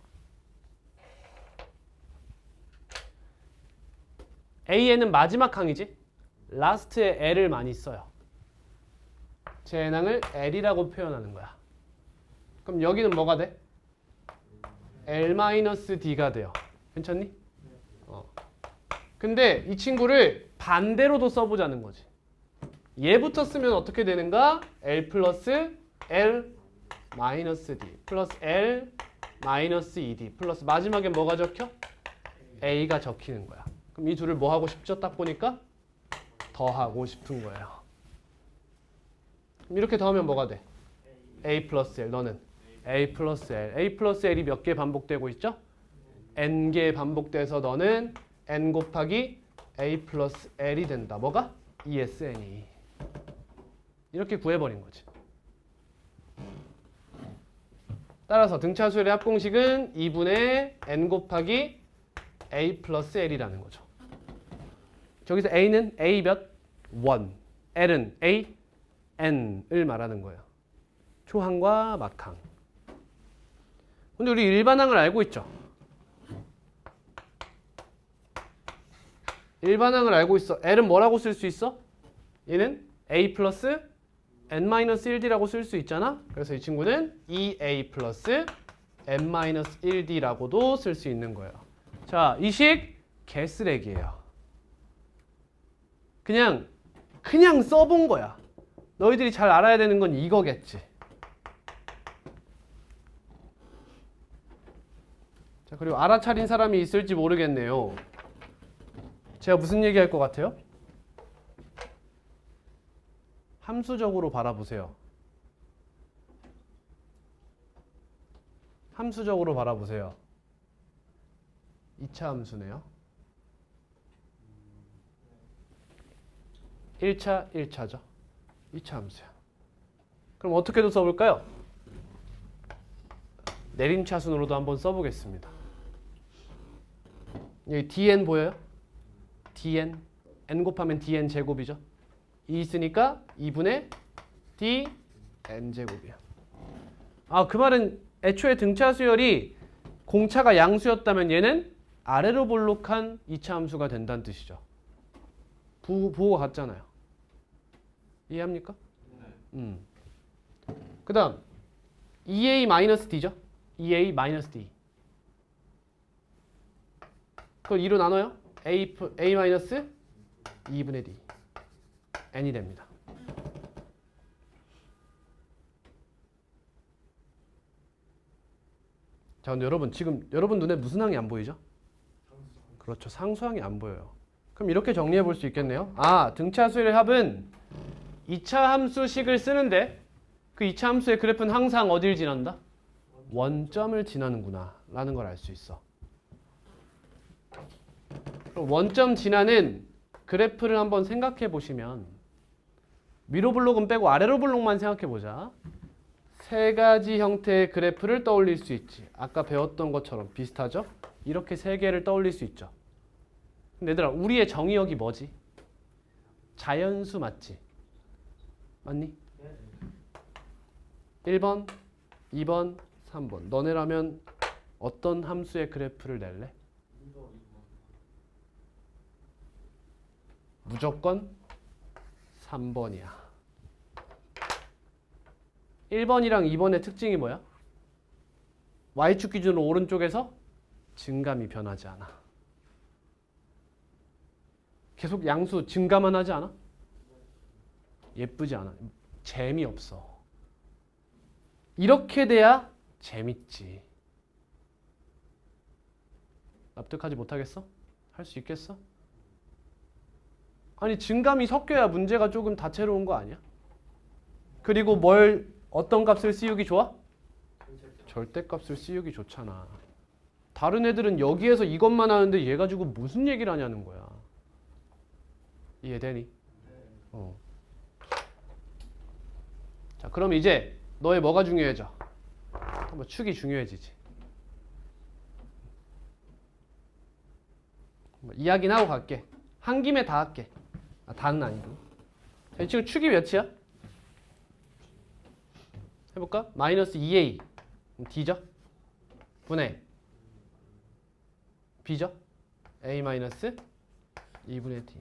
AN은 마지막 항이지? 라스트에 L을 많이 써요. 제 n항을 L이라고 표현하는 거야. 그럼 여기는 뭐가 돼? L-D가 돼요. 괜찮니? 근데 이 친구를 반대로도 써보자는 거지. 얘부터 쓰면 어떻게 되는가? L 플러스 L 마이너스 D 플러스 L 마이너스 2D 플러스 마지막에 뭐가 적혀? A가 적히는 거야. 그럼 이 둘을 뭐 하고 싶죠? 딱 보니까 더하고 싶은 거예요. 그럼 이렇게 더하면 뭐가 돼? A 플러스 L. 너는 A 플러스 L. A 플러스 L이 몇 개 반복되고 있죠? N개 반복돼서 너는 N 곱하기 A 플러스 L이 된다. 뭐가? ESN이. 이렇게 구해버린 거지. 따라서 등차수열의 합공식은 2분의 n 곱하기 a 플러스 l이라는 거죠. 저기서 a는 a 몇? 1. l은 a, n을 말하는 거예요. 초항과 막항. 근데 우리 일반항을 알고 있죠? 일반항을 알고 있어. l은 뭐라고 쓸 수 있어? 얘는 a 플러스 n-1d라고 쓸 수 있잖아. 그래서 이 친구는 2a 플러스 n-1d라고도 쓸 수 있는 거예요. 자, 이 식 개쓰레기예요. 그냥 써본 거야. 너희들이 잘 알아야 되는 건 이거겠지. 자, 그리고 알아차린 사람이 있을지 모르겠네요. 제가 무슨 얘기할 것 같아요? 함수적으로 바라보세요. 함수적으로 바라보세요. 2차 함수네요. 1차, 1차죠. 2차 함수야. 그럼 어떻게도 써볼까요? 내림차순으로도 한번 써보겠습니다. 여기 dn 보여요? dn. n 곱하면 dn 제곱이죠. 2 있으니까 2분의 dn 제곱이야. 아, 그 말은 애초에 등차 수열이 공차가 양수였다면 얘는 아래로 볼록한 2차 함수가 된다는 뜻이죠. 부호가 같잖아요. 이해합니까? 네. 그 다음 2a-d죠? 2a-d. 그걸 2로 나눠요? a-2분의 d. n이 됩니다. 자, 근데 여러분 지금 여러분 눈에 무슨 항이 안 보이죠? 그렇죠. 상수항이 안 보여요. 그럼 이렇게 정리해 볼 수 있겠네요. 아, 등차수열의 합은 2차 함수식을 쓰는데 그 2차 함수의 그래프는 항상 어딜 지난다? 원점을 지나는구나 라는 걸 알 수 있어. 그럼 원점 지나는 그래프를 한번 생각해 보시면 위로 블록은 빼고 아래로 블록만 생각해 보자. 세 가지 형태의 그래프를 떠올릴 수 있지. 아까 배웠던 것처럼 비슷하죠? 이렇게 세 개를 떠올릴 수 있죠. 근데 얘들아, 우리의 정의역이 뭐지? 자연수 맞지? 맞니? 1번, 2번, 3번. 너네라면 어떤 함수의 그래프를 낼래? 무조건 3번이야. 1번이랑 2번의 특징이 뭐야? y축 기준으로 오른쪽에서 증감이 변하지 않아. 계속 양수 증가만 하지 않아? 예쁘지 않아. 재미없어. 이렇게 돼야 재밌지. 납득하지 못하겠어? 할 수 있겠어? 아니, 증감이 섞여야 문제가 조금 다채로운 거 아니야? 그리고 어떤 값을 씌우기 좋아? 절대값을 씌우기 좋잖아. 다른 애들은 여기에서 이것만 하는데 얘 가지고 무슨 얘기를 하냐는 거야. 이해되니? 자, 그럼 이제 너의 뭐가 중요해져? 한번 축이 중요해지지. 이야기는 하고 갈게. 한 김에 다 할게. 아, 다는 아니고. 자, 이 친구 축이 몇이야? 해볼까? 마이너스 2a. d죠? 분의 b죠? a 마이너스 2분의 d.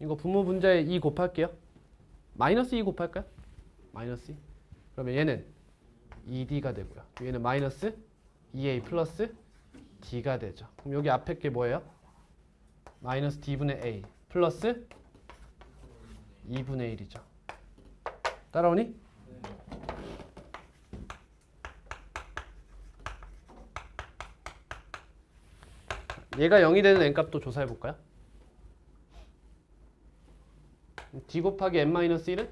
이거 분모 분자에 2 곱할게요. 마이너스 2 곱할까요? 마이너스 2. 그러면 얘는 2d가 되고요. 얘는 마이너스 2a 플러스 d가 되죠. 그럼 여기 앞에 게 뭐예요? 마이너스 d분의 a 플러스 2분의 1이죠. 따라오니? 얘가 0이 되는 n값도 조사해 볼까요? d 곱하기 n-1은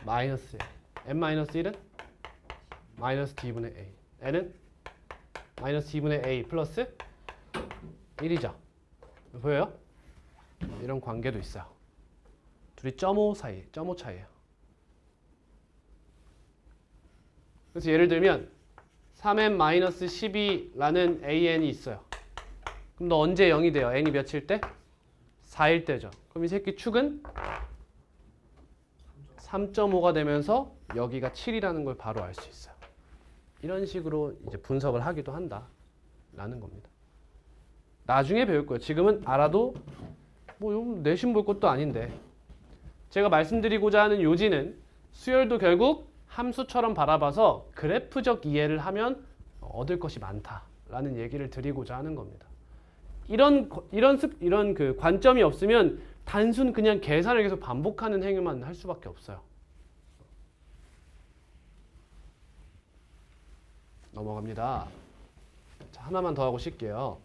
마이너스 n-1은 마이너스 d분의 a. n은 마이너스 d분의 a 플러스 1이죠. 보여요? 이런 관계도 있어요. 둘이 0.5 사이, 0.5 차이예요. 그래서 예를 들면 3n-12라는 an이 있어요. 그럼 너 언제 0이 돼요? n이 몇일 때? 4일 때죠. 그럼 이 새끼 축은 3.5가 되면서 여기가 7이라는 걸 바로 알 수 있어요. 이런 식으로 이제 분석을 하기도 한다라는 겁니다. 나중에 배울 거예요. 지금은 알아도 뭐 내신 볼 것도 아닌데. 제가 말씀드리고자 하는 요지는 수열도 결국 함수처럼 바라봐서 그래프적 이해를 하면 얻을 것이 많다라는 얘기를 드리고자 하는 겁니다. 이런 그 관점이 없으면 단순 그냥 계산을 계속 반복하는 행위만 할 수밖에 없어요. 넘어갑니다. 자, 하나만 더 하고 쉴게요.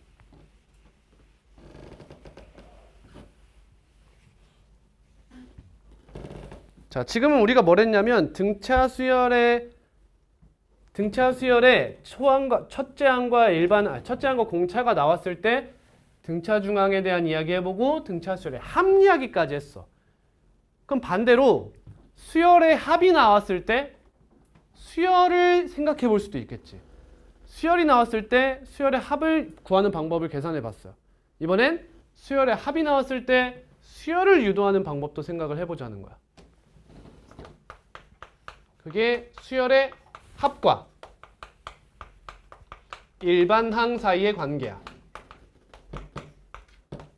자, 지금은 우리가 뭘 했냐면 등차 수열의 초항과 첫째 항과 첫째 항과 공차가 나왔을 때 등차 중항에 대한 이야기 해보고 등차 수열의 합 이야기까지 했어. 그럼 반대로 수열의 합이 나왔을 때 수열을 생각해 볼 수도 있겠지. 수열이 나왔을 때 수열의 합을 구하는 방법을 계산해 봤어요. 이번엔 수열의 합이 나왔을 때 수열을 유도하는 방법도 생각을 해보자는 거야. 그게 수열의 합과 일반항 사이의 관계야.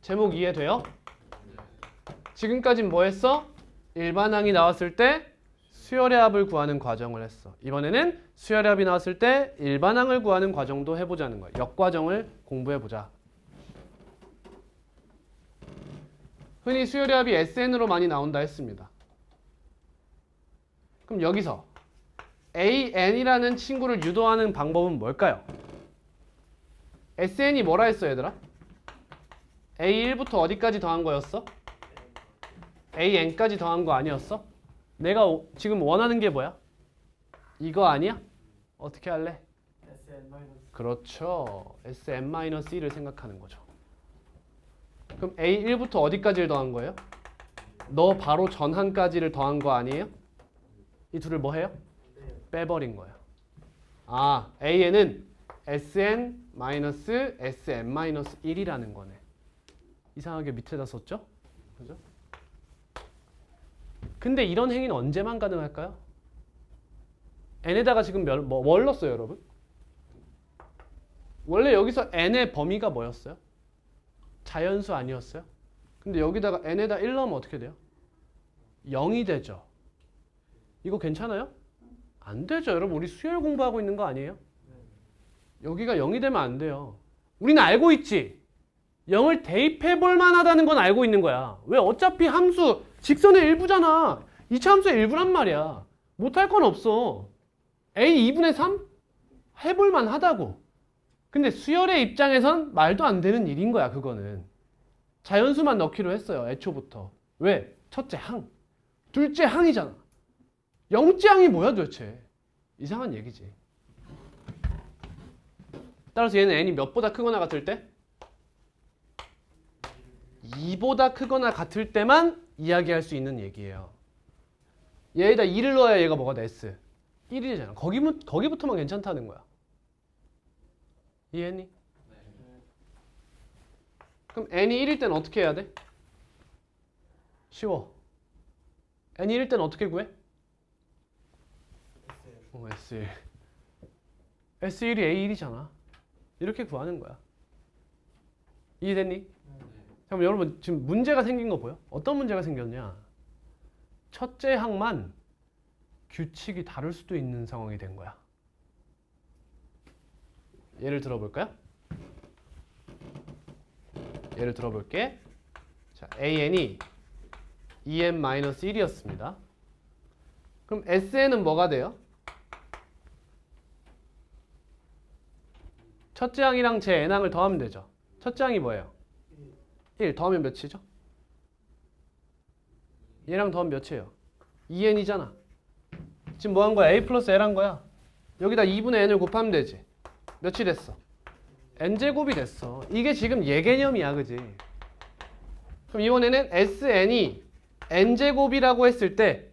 제목 이해돼요? 지금까진 뭐 했어? 일반항이 나왔을 때 수열의 합을 구하는 과정을 했어. 이번에는 수열의 합이 나왔을 때 일반항을 구하는 과정도 해보자는 거야. 역과정을 공부해보자. 흔히 수열의 합이 SN으로 많이 나온다 했습니다. 그럼 여기서 AN이라는 친구를 유도하는 방법은 뭘까요? SN이 뭐라 했어 얘들아? A1부터 어디까지 더한 거였어? AN까지 더한 거 아니었어? 내가 지금 원하는 게 뭐야? 이거 아니야? 어떻게 할래? 그렇죠. SN-1을 생각하는 거죠. 그럼 A1부터 어디까지를 더한 거예요? 너 바로 전항까지를 더한 거 아니에요? 이 둘을 뭐 해요? 빼버린 거예요. 아, AN은 SN-SM-1이라는 거네. 이상하게 밑에다 썼죠? 그죠? 근데 이런 행위는 언제만 가능할까요? n에다가 지금 뭘 넣었어요, 여러분? 원래 여기서 n의 범위가 뭐였어요? 자연수 아니었어요? 근데 여기다가 n에다 1 넣으면 어떻게 돼요? 0이 되죠. 이거 괜찮아요? 안 되죠. 여러분 우리 수열 공부하고 있는 거 아니에요? 여기가 0이 되면 안 돼요. 우리는 알고 있지. 0을 대입해 볼 만하다는 건 알고 있는 거야. 왜? 어차피 함수 직선의 일부잖아. 2차 함수의 일부란 말이야. 못할 건 없어. A 2분의 3? 해볼 만하다고. 근데 수열의 입장에선 말도 안 되는 일인 거야. 그거는. 자연수만 넣기로 했어요. 애초부터. 왜? 첫째 항. 둘째 항이잖아. 영째 항이 뭐야 도대체. 이상한 얘기지. 따라서 얘는 n이 몇보다 크거나 같을 때? 2보다 크거나 같을 때만 이야기할 수 있는 얘기예요. 얘에다 2를 넣어야 얘가 뭐가 돼? S. 1이 되잖아. 거기부터만 괜찮다는 거야. 이해했니? 그럼 n이 1일 때는 어떻게 해야 돼? 쉬워. n이 1일 때는 어떻게 구해? S1. S1이 A1이잖아. 이렇게 구하는 거야. 이해됐니? 그럼 여러분 지금 문제가 생긴 거 보여? 어떤 문제가 생겼냐? 첫째 항만 규칙이 다를 수도 있는 상황이 된 거야. 예를 들어볼까요? 예를 들어볼게. 자, AN이 EN-1이었습니다. 그럼 SN은 뭐가 돼요? 첫째 항이랑 제 n항을 더하면 되죠. 첫째 항이 뭐예요? 1 더하면 몇이죠? 얘랑 더하면 몇이에요? 2n이잖아. 지금 뭐 한 거야? a 플러스 l 한 거야. 여기다 2분의 n을 곱하면 되지. 몇이 됐어? n제곱이 됐어. 이게 지금 얘 개념이야. 그지? 그럼 이번에는 sn이 n제곱이라고 했을 때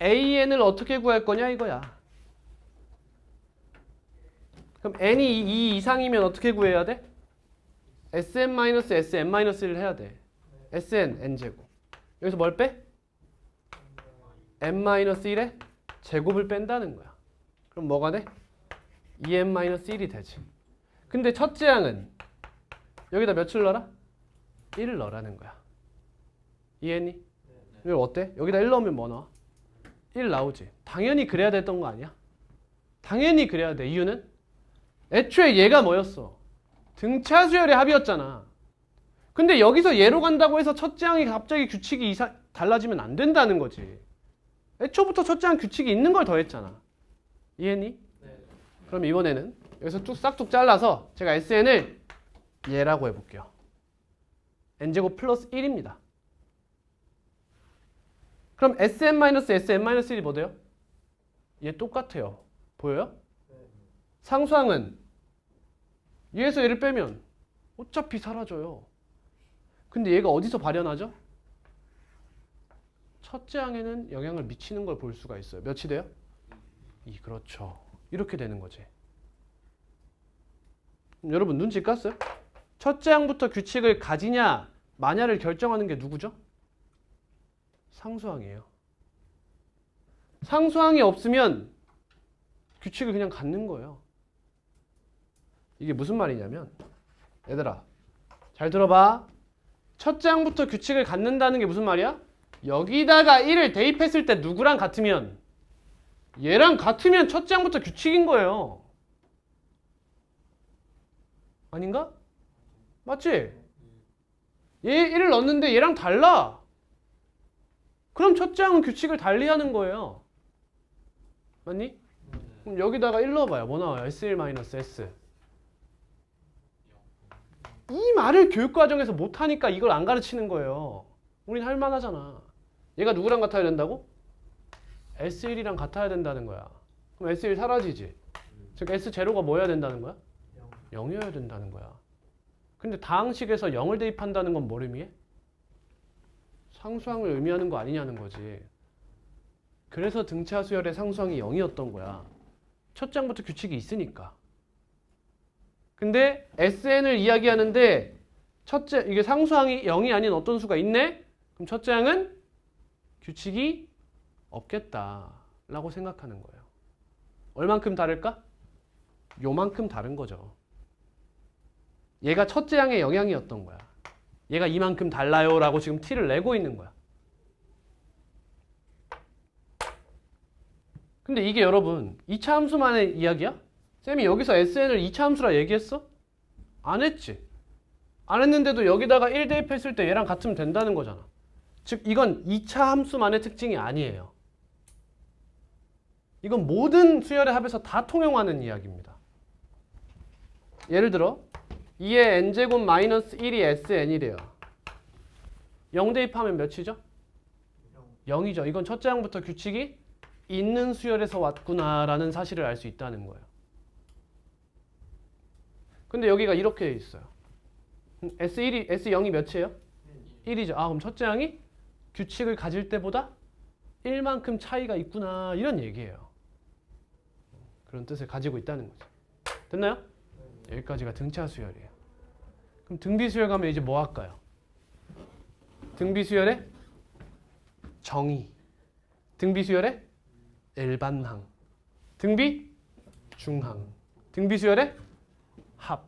an을 어떻게 구할 거냐 이거야. 그럼 n이 2 이상이면 어떻게 구해야 돼? Sn-Sn-1을 해야 돼. Sn, n제곱. 여기서 뭘 빼? n-1의 제곱을 뺀다는 거야. 그럼 뭐가 돼? 2n-1이 되지. 근데 첫째 항은 여기다 몇을 넣어라? 1을 넣으라는 거야. 이해했니? 이거 어때? 여기다 1 넣으면 뭐 나와? 1 나오지. 당연히 그래야 됐던 거 아니야? 당연히 그래야 돼. 이유는? 애초에 얘가 뭐였어? 등차 수열의 합이었잖아. 근데 여기서 얘로 간다고 해서 첫째 항이 갑자기 규칙이 달라지면 안 된다는 거지. 애초부터 첫째 항 규칙이 있는 걸 더했잖아. 이해했니? 네. 그럼 이번에는 여기서 쭉 싹둑 잘라서 제가 SN을 얘라고 해볼게요. n제곱 플러스 1입니다. 그럼 Sn-Sn-1이 뭐 돼요? 얘 똑같아요. 보여요? 네. 상수항은 얘에서 얘를 빼면 어차피 사라져요. 근데 얘가 어디서 발현하죠? 첫째 항에는 영향을 미치는 걸 볼 수가 있어요. 몇이 돼요? 2. 그렇죠. 이렇게 되는 거지. 여러분 눈치 깠어요? 첫째 항부터 규칙을 가지냐 마냐를 결정하는 게 누구죠? 상수항이에요. 상수항이 없으면 규칙을 그냥 갖는 거예요. 이게 무슨 말이냐면 얘들아 잘 들어봐. 첫째 항부터 규칙을 갖는다는 게 무슨 말이야? 여기다가 1을 대입했을 때 누구랑 같으면 얘랑 같으면 첫째 항부터 규칙인 거예요. 아닌가? 맞지? 얘 1을 넣었는데 얘랑 달라. 그럼 첫째 항은 규칙을 달리하는 거예요. 맞니? 그럼 여기다가 1 넣어봐요. 뭐 나와요? S1-S. 이 말을 교육과정에서 못하니까 이걸 안 가르치는 거예요. 우린 할만하잖아. 얘가 누구랑 같아야 된다고? S1이랑 같아야 된다는 거야. 그럼 S1 사라지지. 즉 S0가 뭐 해야 된다는 거야? 0이어야 된다는 거야. 근데 다항식에서 0을 대입한다는 건 뭘 의미해? 상수항을 의미하는 거 아니냐는 거지. 그래서 등차 수열의 상수항이 0이었던 거야. 첫 장부터 규칙이 있으니까. 근데 SN을 이야기하는데 첫째 이게 상수항이 0이 아닌 어떤 수가 있네? 그럼 첫째 항은 규칙이 없겠다라고 생각하는 거예요. 얼만큼 다를까? 요만큼 다른 거죠. 얘가 첫째 항의 영향이었던 거야. 얘가 이만큼 달라요 라고 지금 T를 내고 있는 거야. 근데 이게 여러분 2차 함수만의 이야기야? 쌤이 여기서 SN을 2차 함수라 얘기했어? 안 했지. 안 했는데도 여기다가 1 대입했을 때 얘랑 같으면 된다는 거잖아. 즉 이건 2차 함수만의 특징이 아니에요. 이건 모든 수열의 합에서 다 통용하는 이야기입니다. 예를 들어 2의 n제곱 마이너스 1이 SN이래요. 0 대입하면 몇이죠? 0이죠. 이건 첫째 항부터 규칙이 있는 수열에서 왔구나라는 사실을 알 수 있다는 거예요. 근데 여기가 이렇게 돼 있어요. S0이 몇이에요? 1이죠. 아, 그럼 첫째 항이 규칙을 가질 때보다 1만큼 차이가 있구나 이런 얘기예요. 그런 뜻을 가지고 있다는 거죠. 됐나요? 여기까지가 등차 수열이에요. 그럼 등비 수열 가면 이제 뭐 할까요? 등비 수열의 정의, 등비 수열의 일반항, 등비 중항, 등비 수열의 합.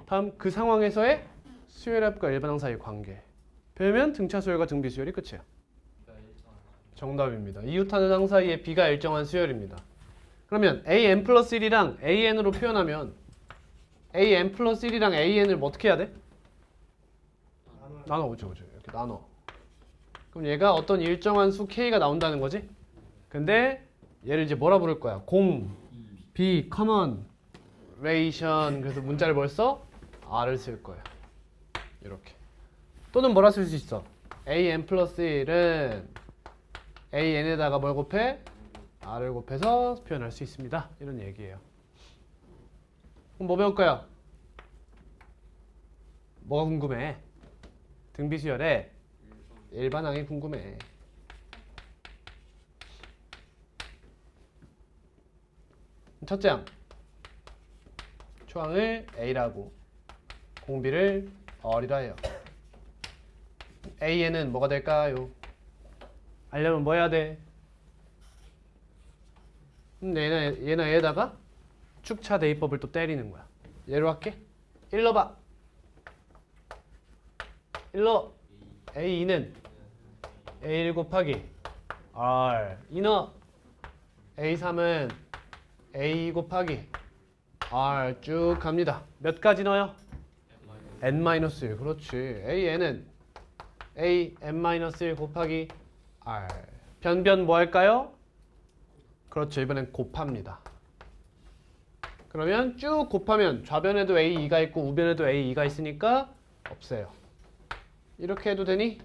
다음 그 상황에서의 수열합과 일반항 사이의 관계. 배우면 등차 수열과 등비 수열이 끝이에요. 정답입니다. 이웃하는 항 사이의 B가 일정한 수열입니다. 그러면 AN 플러스 1이랑 AN으로 표현하면 AN 플러스 1이랑 AN을 뭐 어떻게 해야 돼? 나눠오죠. 이렇게 나눠. 그럼 얘가 어떤 일정한 수 K가 나온다는 거지? 근데 얘를 이제 뭐라 부를 거야? 공, B, 커먼, 레이션. 그래서 문자를 뭘 써? R을 쓸 거야. 이렇게. 또는 뭐라 쓸 수 있어? AN 플러스 1은 AN에다가 뭘 곱해? R을 곱해서 표현할 수 있습니다. 이런 얘기예요. 그럼 뭐 배울까요? 뭐가 궁금해? 등비수열의 일반항이 궁금해. 첫째 항 초항을 A라고 공비를 R이라 해요. A에는 뭐가 될까요? 알려면 뭐 해야 돼? 얘에다가 축차 대입법을 또 때리는 거야. 예로 할게. 1러 봐. 1러 A2는 A1 곱하기 R 2너 A3은 A 곱하기 R 쭉 갑니다. 몇 가지 넣어요? N-1 그렇지. AN은 A N-1 곱하기 R 변변 뭐 할까요? 그렇죠. 이번엔 곱합니다. 그러면 쭉 곱하면 좌변에도 A2가 있고 우변에도 A2가 있으니까 없애요. 이렇게 해도 되니?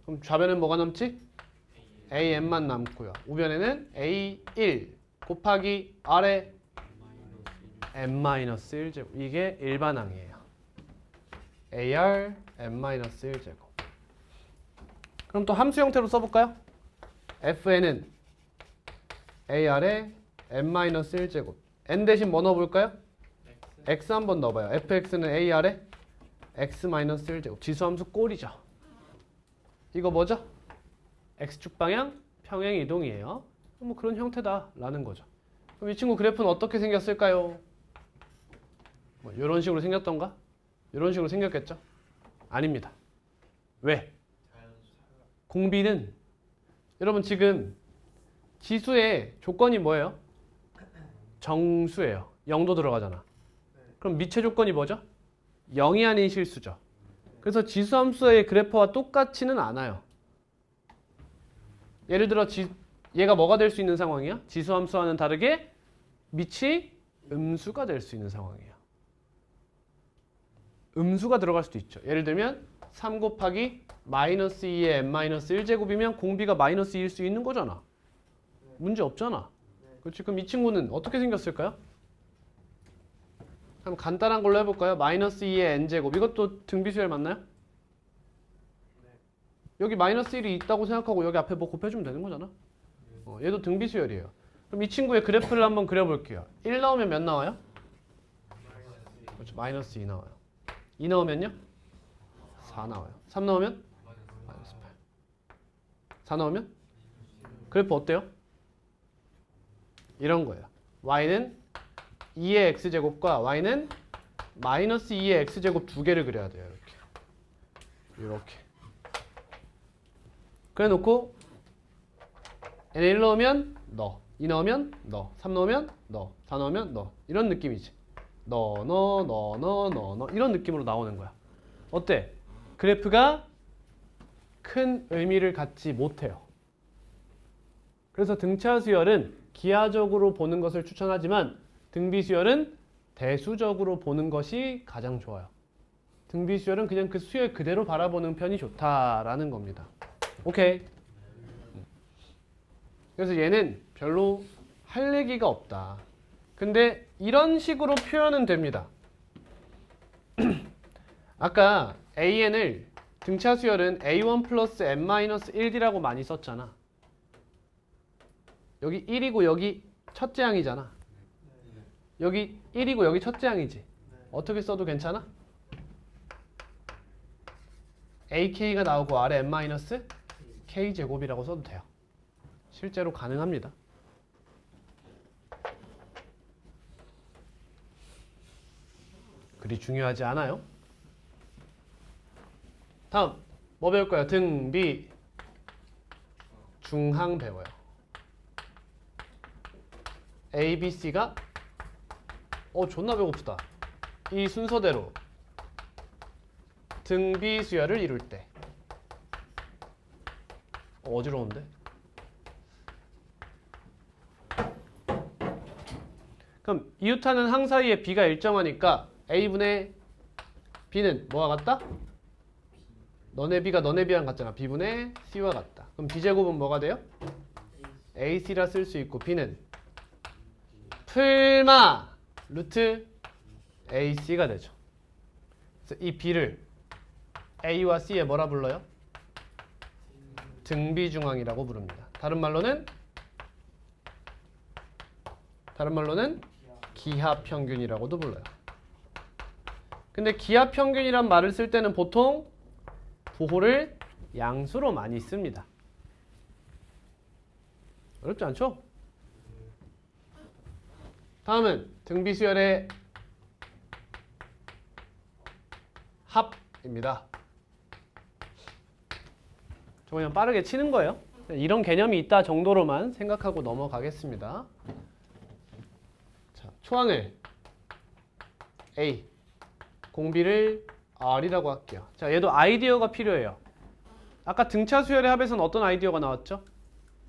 그럼 좌변엔 뭐가 남지? AN만 남고요. 우변에는 A1 곱하기 R의 N-1제곱. 이게 일반항이에요. AR N-1제곱. 그럼 또 함수 형태로 써볼까요? FN은 AR의 N-1제곱. N 대신 뭐 넣어볼까요? X 한번 넣어봐요. FX는 AR의 X-1제곱. 지수함수 꼴이죠. 이거 뭐죠? X축 방향 평행 이동이에요. 뭐 그런 형태다라는 거죠. 그럼 이 친구 그래프는 어떻게 생겼을까요? 뭐 이런 식으로 생겼던가? 이런 식으로 생겼겠죠? 아닙니다. 왜? 공비는 여러분 지금 지수의 조건이 뭐예요? 정수예요. 0도 들어가잖아. 그럼 미체 조건이 뭐죠? 0이 아닌 실수죠. 그래서 지수함수의 그래프와 똑같지는 않아요. 예를 들어 얘가 뭐가 될 수 있는 상황이야? 지수함수와는 다르게 밑이 음수가 될 수 있는 상황이에요. 음수가 들어갈 수도 있죠. 예를 들면 3 곱하기 마이너스 2의 n-1제곱이면 공비가 마이너스 2일 수 있는 거잖아. 문제 없잖아. 그렇지? 그럼 이 친구는 어떻게 생겼을까요? 한번 간단한 걸로 해볼까요? 마이너스 2의 n제곱. 이것도 등비수열 맞나요? 여기 마이너스 1이 있다고 생각하고 여기 앞에 뭐 곱해주면 되는 거잖아. 얘도 등비수열이에요. 그럼 이 친구의 그래프를 한번 그려볼게요. 1 나오면 몇 나와요? 그렇죠. 마이너스 2 나와요. 2 넣으면요? 4 나와요. 3 넣으면? 마이너스 8. 4 넣으면? 그래프 어때요? 이런 거예요. y는 2의 x제곱과 y는 마이너스 2의 x제곱 두 개를 그려야 돼요. 이렇게. 그래 놓고 n1 넣으면 넣어. 2 넣으면 넣어. 3 넣으면 넣어. 4 넣으면 넣어. 이런 느낌이지. 넣어 이런 느낌으로 나오는 거야. 어때? 그래프가 큰 의미를 갖지 못해요. 그래서 등차 수열은 기하적으로 보는 것을 추천하지만 등비 수열은 대수적으로 보는 것이 가장 좋아요. 등비 수열은 그냥 그 수열 그대로 바라보는 편이 좋다라는 겁니다. 오케이. 그래서 얘는 별로 할 얘기가 없다. 근데 이런 식으로 표현은 됩니다. 아까 AN을 등차 수열은 A1 플러스 N-1D라고 많이 썼잖아. 여기 1이고 여기 첫째 항이잖아. 여기 1이고 여기 첫째 항이지. 어떻게 써도 괜찮아? AK가 나오고 아래 N-K제곱이라고 써도 돼요. 실제로 가능합니다. 그리 중요하지 않아요. 다음 뭐 배울 거예요? 등비 중항 배워요. A, B, C가 존나 배고프다. 이 순서대로 등비 수열을 이룰 때 어지러운데? 그럼 이웃하는 항 사이에 B가 일정하니까 A분의 B는 뭐와 같다? 너네 B가 너네 B랑 같잖아. B분의 C와 같다. 그럼 B제곱은 뭐가 돼요? AC라 쓸 수 있고 B는 풀마 루트 AC가 되죠. 그래서 이 B를 A와 C에 뭐라 불러요? 등비중항이라고 부릅니다. 다른 말로는 기하평균이라고도 불러요. 근데 기하평균이란 말을 쓸 때는 보통 부호를 양수로 많이 씁니다. 어렵지 않죠? 다음은 등비수열의 합입니다. 저 그냥 빠르게 치는 거예요. 이런 개념이 있다 정도로만 생각하고 넘어가겠습니다. 자, 초항을 A, 공비를 R이라고 할게요. 자, 얘도 아이디어가 필요해요. 아까 등차 수열의 합에서는 어떤 아이디어가 나왔죠?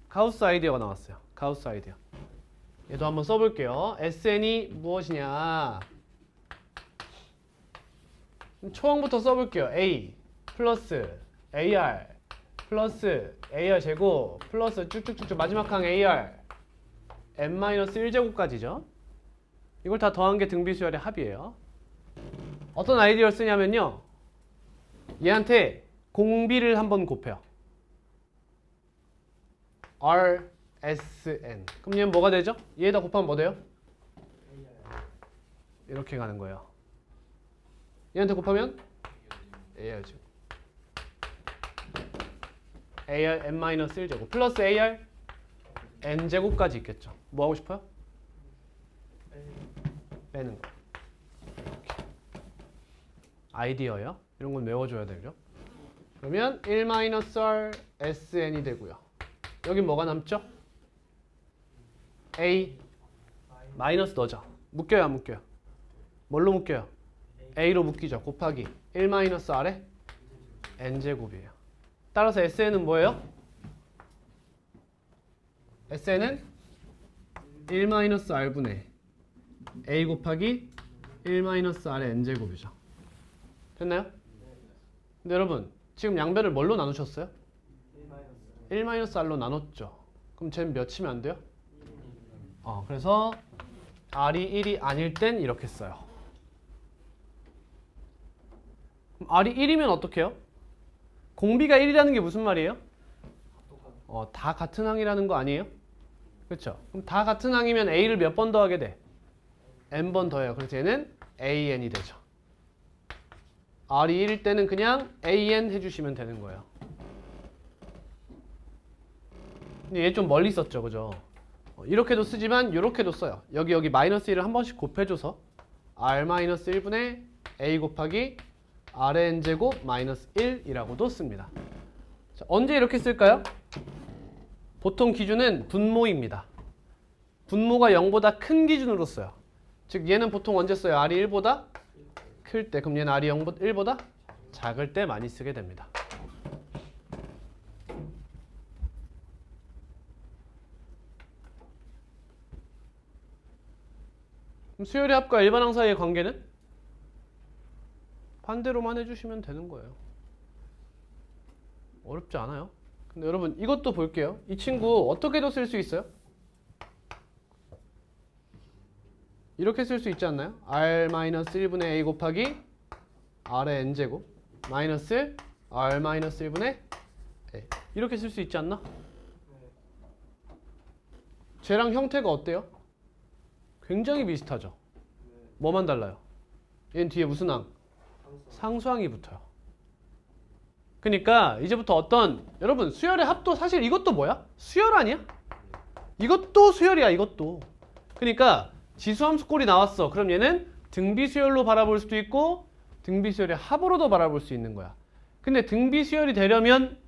가우스 아이디어가 나왔어요. 가우스 아이디어. 얘도 한번 써볼게요. SN이 무엇이냐? 초항부터 써볼게요. A 플러스 AR 플러스 AR 제곱 플러스 쭉쭉쭉쭉 마지막 항 AR n-1제곱까지죠. 이걸 다 더한 게 등비수열의 합이에요. 어떤 아이디어를 쓰냐면요. 얘한테 공비를 한번 곱해요. RSN. 그럼 얘는 뭐가 되죠? 얘에다 곱하면 뭐 돼요? 이렇게 가는 거예요. 얘한테 곱하면 AR 제곱. AR n-1제곱 플러스 AR n제곱까지 있겠죠. 뭐 하고 싶어요? 빼는 거. 아이디어요. 이런 건 외워줘야 되죠. 그러면 1-R SN이 되고요. 여긴 뭐가 남죠? A 마이너스 넣어줘. 묶여요 안 묶여요? 뭘로 묶여요? A로 묶이죠. 곱하기 1-R에 N제곱이에요. 따라서 SN은 뭐예요? SN은 1-R분의 A 곱하기 1-R의 N제곱이죠. 됐나요? 근데 여러분 지금 양변을 뭘로 나누셨어요? 1-R로 나눴죠. 그럼 쟤는 몇이면 안 돼요? 그래서 R이 1이 아닐 땐 이렇게 써요. 그럼 R이 1이면 어떻게 해요? 공비가 1이라는 게 무슨 말이에요? 다 같은 항이라는 거 아니에요? 그렇죠? 그럼 다 같은 항이면 A를 몇 번 더하게 돼? N번 더해요. 그래서 얘는 AN이 되죠. R이 1일 때는 그냥 AN 해주시면 되는 거예요. 근데 얘 좀 멀리 썼죠, 그죠? 이렇게도 쓰지만 이렇게도 써요. 여기 마이너스 1을 한 번씩 곱해줘서 R-1분의 A 곱하기 RN제곱 마이너스 1이라고도 씁니다. 자, 언제 이렇게 쓸까요? 보통 기준은 분모입니다. 분모가 0보다 큰 기준으로 써요. 즉 얘는 보통 언제 써요? R이 1보다 클 때. 그럼 얘는 R이 1보다 작을 때 많이 쓰게 됩니다. 그럼 수열의 합과 일반항 사이의 관계는? 반대로만 해주시면 되는 거예요. 어렵지 않아요. 근데 여러분 이것도 볼게요. 이 친구 어떻게도 쓸 수 있어요? 이렇게 쓸 수 있지 않나요? R-1분의 A 곱하기 R의 N제곱 마이너스 R-1분의 A 이렇게 쓸 수 있지 않나? 쟤랑 형태가 어때요? 굉장히 비슷하죠? 뭐만 달라요? 얘는 뒤에 무슨 항? 상수항이 붙어요. 그러니까 이제부터 여러분 수열의 합도 사실 이것도 뭐야? 수열 아니야? 이것도 수열이야 이것도. 그러니까 지수함수 꼴이 나왔어. 그럼 얘는 등비수열로 바라볼 수도 있고 등비수열의 합으로도 바라볼 수 있는 거야. 근데 등비수열이 되려면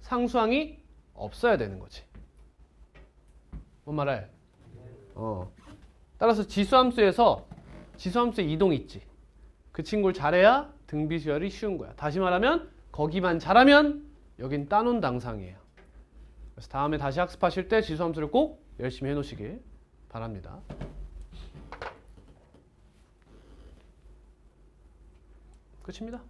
상수항이 없어야 되는 거지. 뭔 말해? 따라서 지수함수에서 지수함수의 이동이 있지. 그 친구를 잘해야 등비수열이 쉬운 거야. 다시 말하면 거기만 잘하면 여긴 따놓은 당상이에요. 그래서 다음에 다시 학습하실 때 지수함수를 꼭 열심히 해놓으시길 바랍니다. 끝입니다.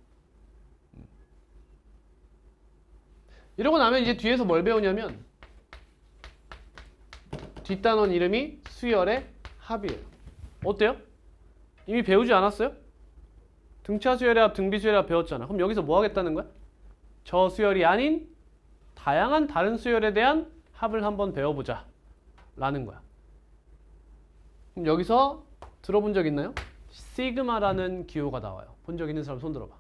이러고 나면 이제 뒤에서 뭘 배우냐면 뒷단원 이름이 수열의 합이에요. 어때요? 이미 배우지 않았어요? 등차 수열의 합, 등비 수열의 합 배웠잖아. 그럼 여기서 뭐 하겠다는 거야? 저 수열이 아닌 다양한 다른 수열에 대한 합을 한번 배워보자 라는 거야. 그럼 여기서 들어본 적 있나요? 시그마라는 기호가 나와요. 본 적 있는 사람 손 들어봐.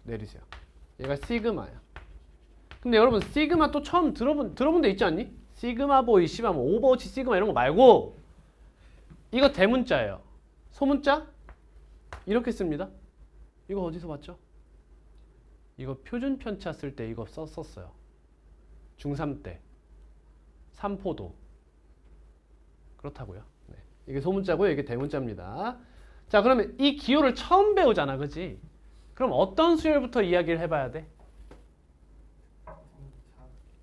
내리세요. 얘가 시그마야. 근데 여러분 시그마 또 처음 들어본 데 있지 않니? 시그마 보이, 시바 뭐 오버워치 시그마 이런 거 말고 이거 대문자예요. 소문자? 이렇게 씁니다. 이거 어디서 봤죠? 이거 표준 편차 쓸 때 이거 썼었어요. 중3 때. 삼포도. 그렇다고요. 네. 이게 소문자고요. 이게 대문자입니다. 자, 그러면 이 기호를 처음 배우잖아. 그지? 그럼 어떤 수열부터 이야기를 해봐야 돼?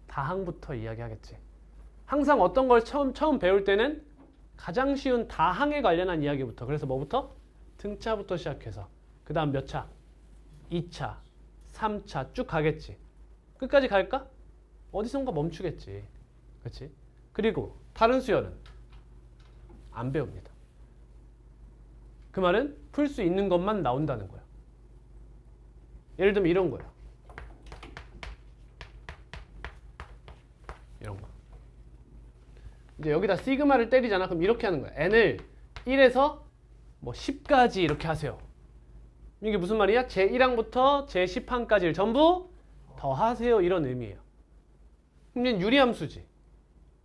다항부터 이야기하겠지. 항상 어떤 걸 처음 배울 때는 가장 쉬운 다항에 관련한 이야기부터. 그래서 뭐부터? 등차부터 시작해서 그 다음 몇 차? 2차, 3차 쭉 가겠지. 끝까지 갈까? 어디선가 멈추겠지. 그렇지? 그리고 다른 수열은 안 배웁니다. 그 말은 풀 수 있는 것만 나온다는 거예요. 예를 들면 이런 거예요. 이런 거. 이제 여기다 시그마를 때리잖아. 그럼 이렇게 하는 거야. n을 1에서 뭐 10까지 이렇게 하세요. 이게 무슨 말이야? 제1항부터 제10항까지를 전부 더하세요. 이런 의미예요. 그럼 얘는 유리함수지.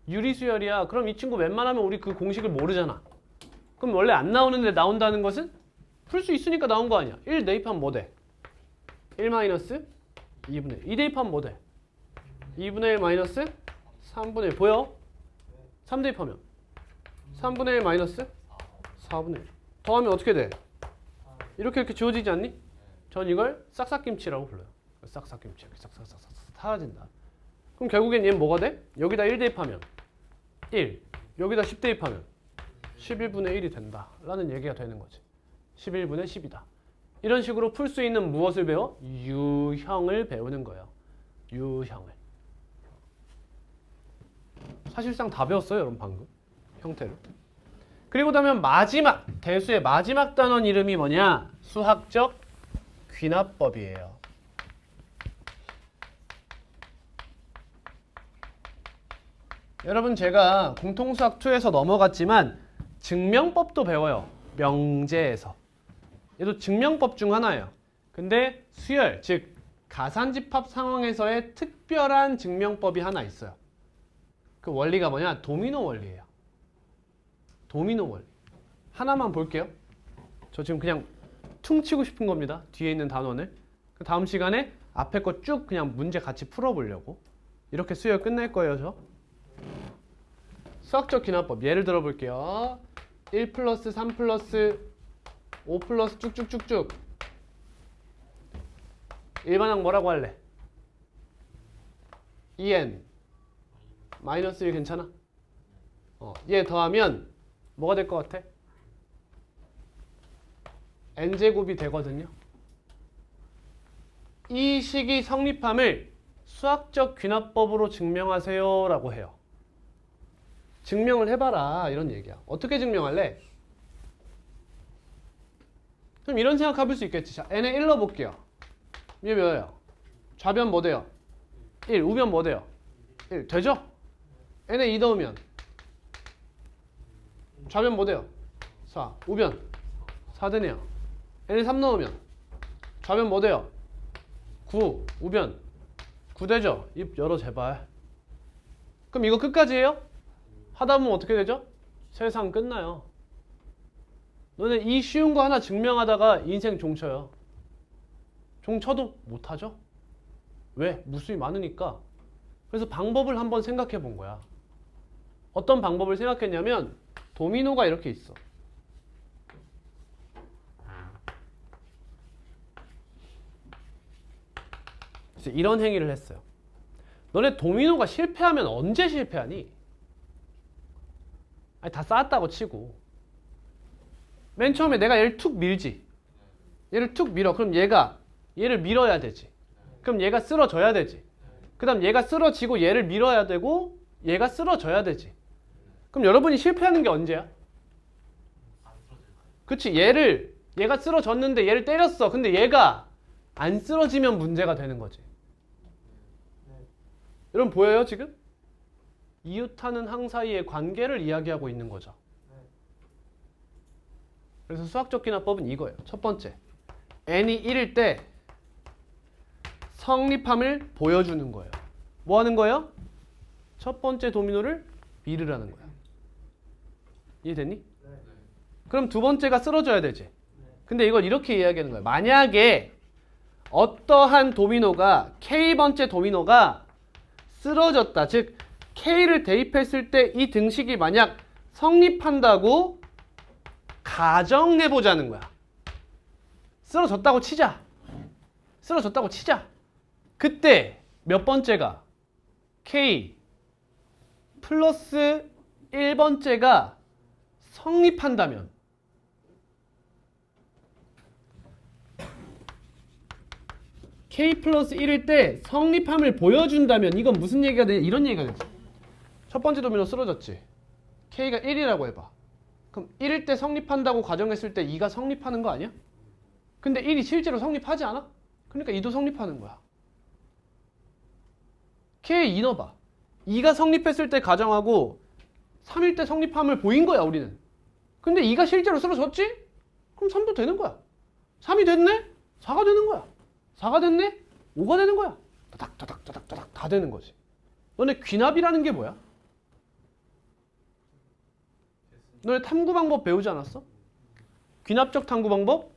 유리수열이야. 그럼 이 친구 웬만하면 우리 그 공식을 모르잖아. 그럼 원래 안 나오는데 나온다는 것은 풀 수 있으니까 나온 거 아니야. 1 대입하면 뭐 돼? 1 마이너스 2분의 1. 2 대입하면 뭐 돼? 2분의 1 마이너스 3분의 1. 보여? 3 대입하면 3분의 1 마이너스 4분의 1. 더하면 어떻게 돼? 이렇게 지워지지 않니? 전 이걸 싹싹김치라고 불러요. 싹싹김치. 이렇게 싹싹싹싹 사라진다. 그럼 결국엔 얘는 뭐가 돼? 여기다 1 대입하면 1. 여기다 10 대입하면 11분의 1이 된다. 라는 얘기가 되는 거지. 11분의 10이다. 이런 식으로 풀 수 있는 무엇을 배워? 유형을 배우는 거예요. 유형을. 사실상 다 배웠어요, 여러분 방금. 형태를. 그리고 그다음에 마지막, 대수의 마지막 단원 이름이 뭐냐? 수학적 귀납법이에요. 여러분 제가 공통수학 2에서 넘어갔지만 증명법도 배워요. 명제에서. 얘도 증명법 중 하나예요. 근데 수열, 즉 가산집합 상황에서의 특별한 증명법이 하나 있어요. 그 원리가 뭐냐? 도미노 원리예요. 도미노 원리. 하나만 볼게요. 저 지금 그냥 퉁치고 싶은 겁니다. 뒤에 있는 단원을. 그 다음 시간에 앞에 거 쭉 그냥 문제 같이 풀어보려고. 이렇게 수열 끝낼 거예요, 저. 수학적 귀납법. 예를 들어 볼게요. 1 플러스 3 플러스 5 플러스 쭉쭉쭉쭉. 일반항 뭐라고 할래? 2n 마이너스 1 괜찮아? 얘 더하면 뭐가 될 것 같아? n제곱이 되거든요. 이 식이 성립함을 수학적 귀납법으로 증명하세요 라고 해요. 증명을 해봐라 이런 얘기야. 어떻게 증명할래? 그럼 이런 생각 해볼 수 있겠지. 자, n에 1 넣어볼게요. 이게 뭐예요? 좌변 뭐 돼요? 1. 우변 뭐 돼요? 1. 되죠? n에 2 넣으면 좌변 뭐 돼요? 4. 우변 4 되네요. n에 3 넣으면 좌변 뭐 돼요? 9. 우변 9 되죠? 입 열어 제발. 그럼 이거 끝까지 해요? 하다 보면 어떻게 되죠? 세상 끝나요. 너네 이 쉬운 거 하나 증명하다가 인생 종쳐요. 종쳐도 못하죠? 왜? 무수히 많으니까. 그래서 방법을 한번 생각해 본 거야. 어떤 방법을 생각했냐면 도미노가 이렇게 있어. 그래서 이런 행위를 했어요. 너네 도미노가 실패하면 언제 실패하니? 아니, 다 쌓았다고 치고 맨 처음에 내가 얘를 툭 밀지. 얘를 툭 밀어. 그럼 얘를 밀어야 되지. 그럼 얘가 쓰러져야 되지. 그 다음 얘가 쓰러지고 얘를 밀어야 되고 얘가 쓰러져야 되지. 그럼 여러분이 실패하는 게 언제야? 그치. 얘가 쓰러졌는데 얘를 때렸어. 근데 얘가 안 쓰러지면 문제가 되는 거지. 여러분 보여요 지금? 이웃하는 항 사이의 관계를 이야기하고 있는 거죠. 그래서 수학적 귀납법은 이거예요. 첫 번째, n이 1일 때 성립함을 보여주는 거예요. 뭐 하는 거예요? 첫 번째 도미노를 미르라는 거야. 이해됐니? 그럼 두 번째가 쓰러져야 되지. 근데 이걸 이렇게 이야기하는 거야. 만약에 어떠한 도미노가 K번째 도미노가 쓰러졌다. 즉 K를 대입했을 때 이 등식이 만약 성립한다고 가정해보자는 거야. 쓰러졌다고 치자. 쓰러졌다고 치자. 그때 몇 번째가 K 플러스 1번째가 성립한다면 K 플러스 1일 때 성립함을 보여준다면 이건 무슨 얘기가 되냐? 이런 얘기가 되지. 첫 번째 도미노 쓰러졌지. K가 1이라고 해봐. 그럼 1일 때 성립한다고 가정했을 때 2가 성립하는 거 아니야? 근데 1이 실제로 성립하지 않아? 그러니까 2도 성립하는 거야. K 2 넣어봐. 2가 성립했을 때 가정하고 3일 때 성립함을 보인 거야 우리는. 근데 2가 실제로 쓰러졌지? 그럼 3도 되는 거야. 3이 됐네? 4가 되는 거야. 4가 됐네? 5가 되는 거야. 따닥따닥따닥따닥 다 되는 거지. 너네 귀납이라는 게 뭐야? 너네 탐구 방법 배우지 않았어? 귀납적 탐구 방법,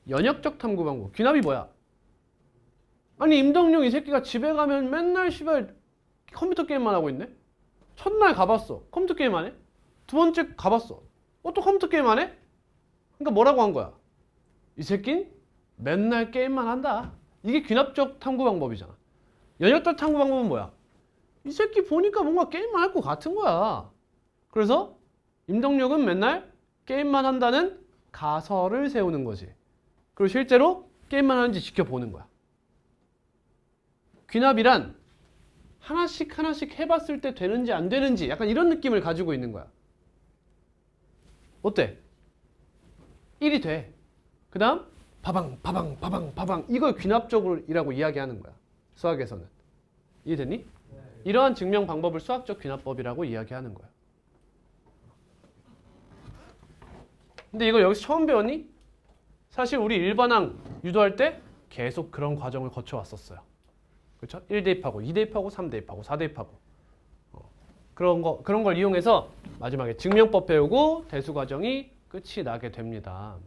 연역적 탐구 방법. 귀납이 뭐야? 아니 임덕용 이 새끼가 집에 가면 맨날 씨발 컴퓨터 게임만 하고 있네? 첫날 가봤어. 컴퓨터 게임 안 해? 두 번째 가봤어. 또 컴퓨터 게임 안 해? 그러니까 뭐라고 한 거야? 이 새끼는 맨날 게임만 한다. 이게 귀납적 탐구 방법이잖아. 연역적 탐구 방법은 뭐야? 이 새끼 보니까 뭔가 게임만 할 것 같은 거야. 그래서 임덕력은 맨날 게임만 한다는 가설을 세우는 거지. 그리고 실제로 게임만 하는지 지켜보는 거야. 귀납이란 하나씩 하나씩 해봤을 때 되는지 안 되는지 약간 이런 느낌을 가지고 있는 거야. 어때? 1이 돼. 그 다음 파방 파방 파방 파방 이걸 귀납적이라고 이야기하는 거야. 수학에서는. 이해됐니? 네. 이러한 증명 방법을 수학적 귀납법이라고 이야기하는 거야. 근데 이걸 여기서 처음 배웠니? 사실 우리 일반항 유도할 때 계속 그런 과정을 거쳐왔었어요. 그렇죠? 1대입하고 2대입하고 3대입하고 4대입하고 그런 걸 이용해서 마지막에 증명법 배우고 대수 과정이 끝이 나게 됩니다.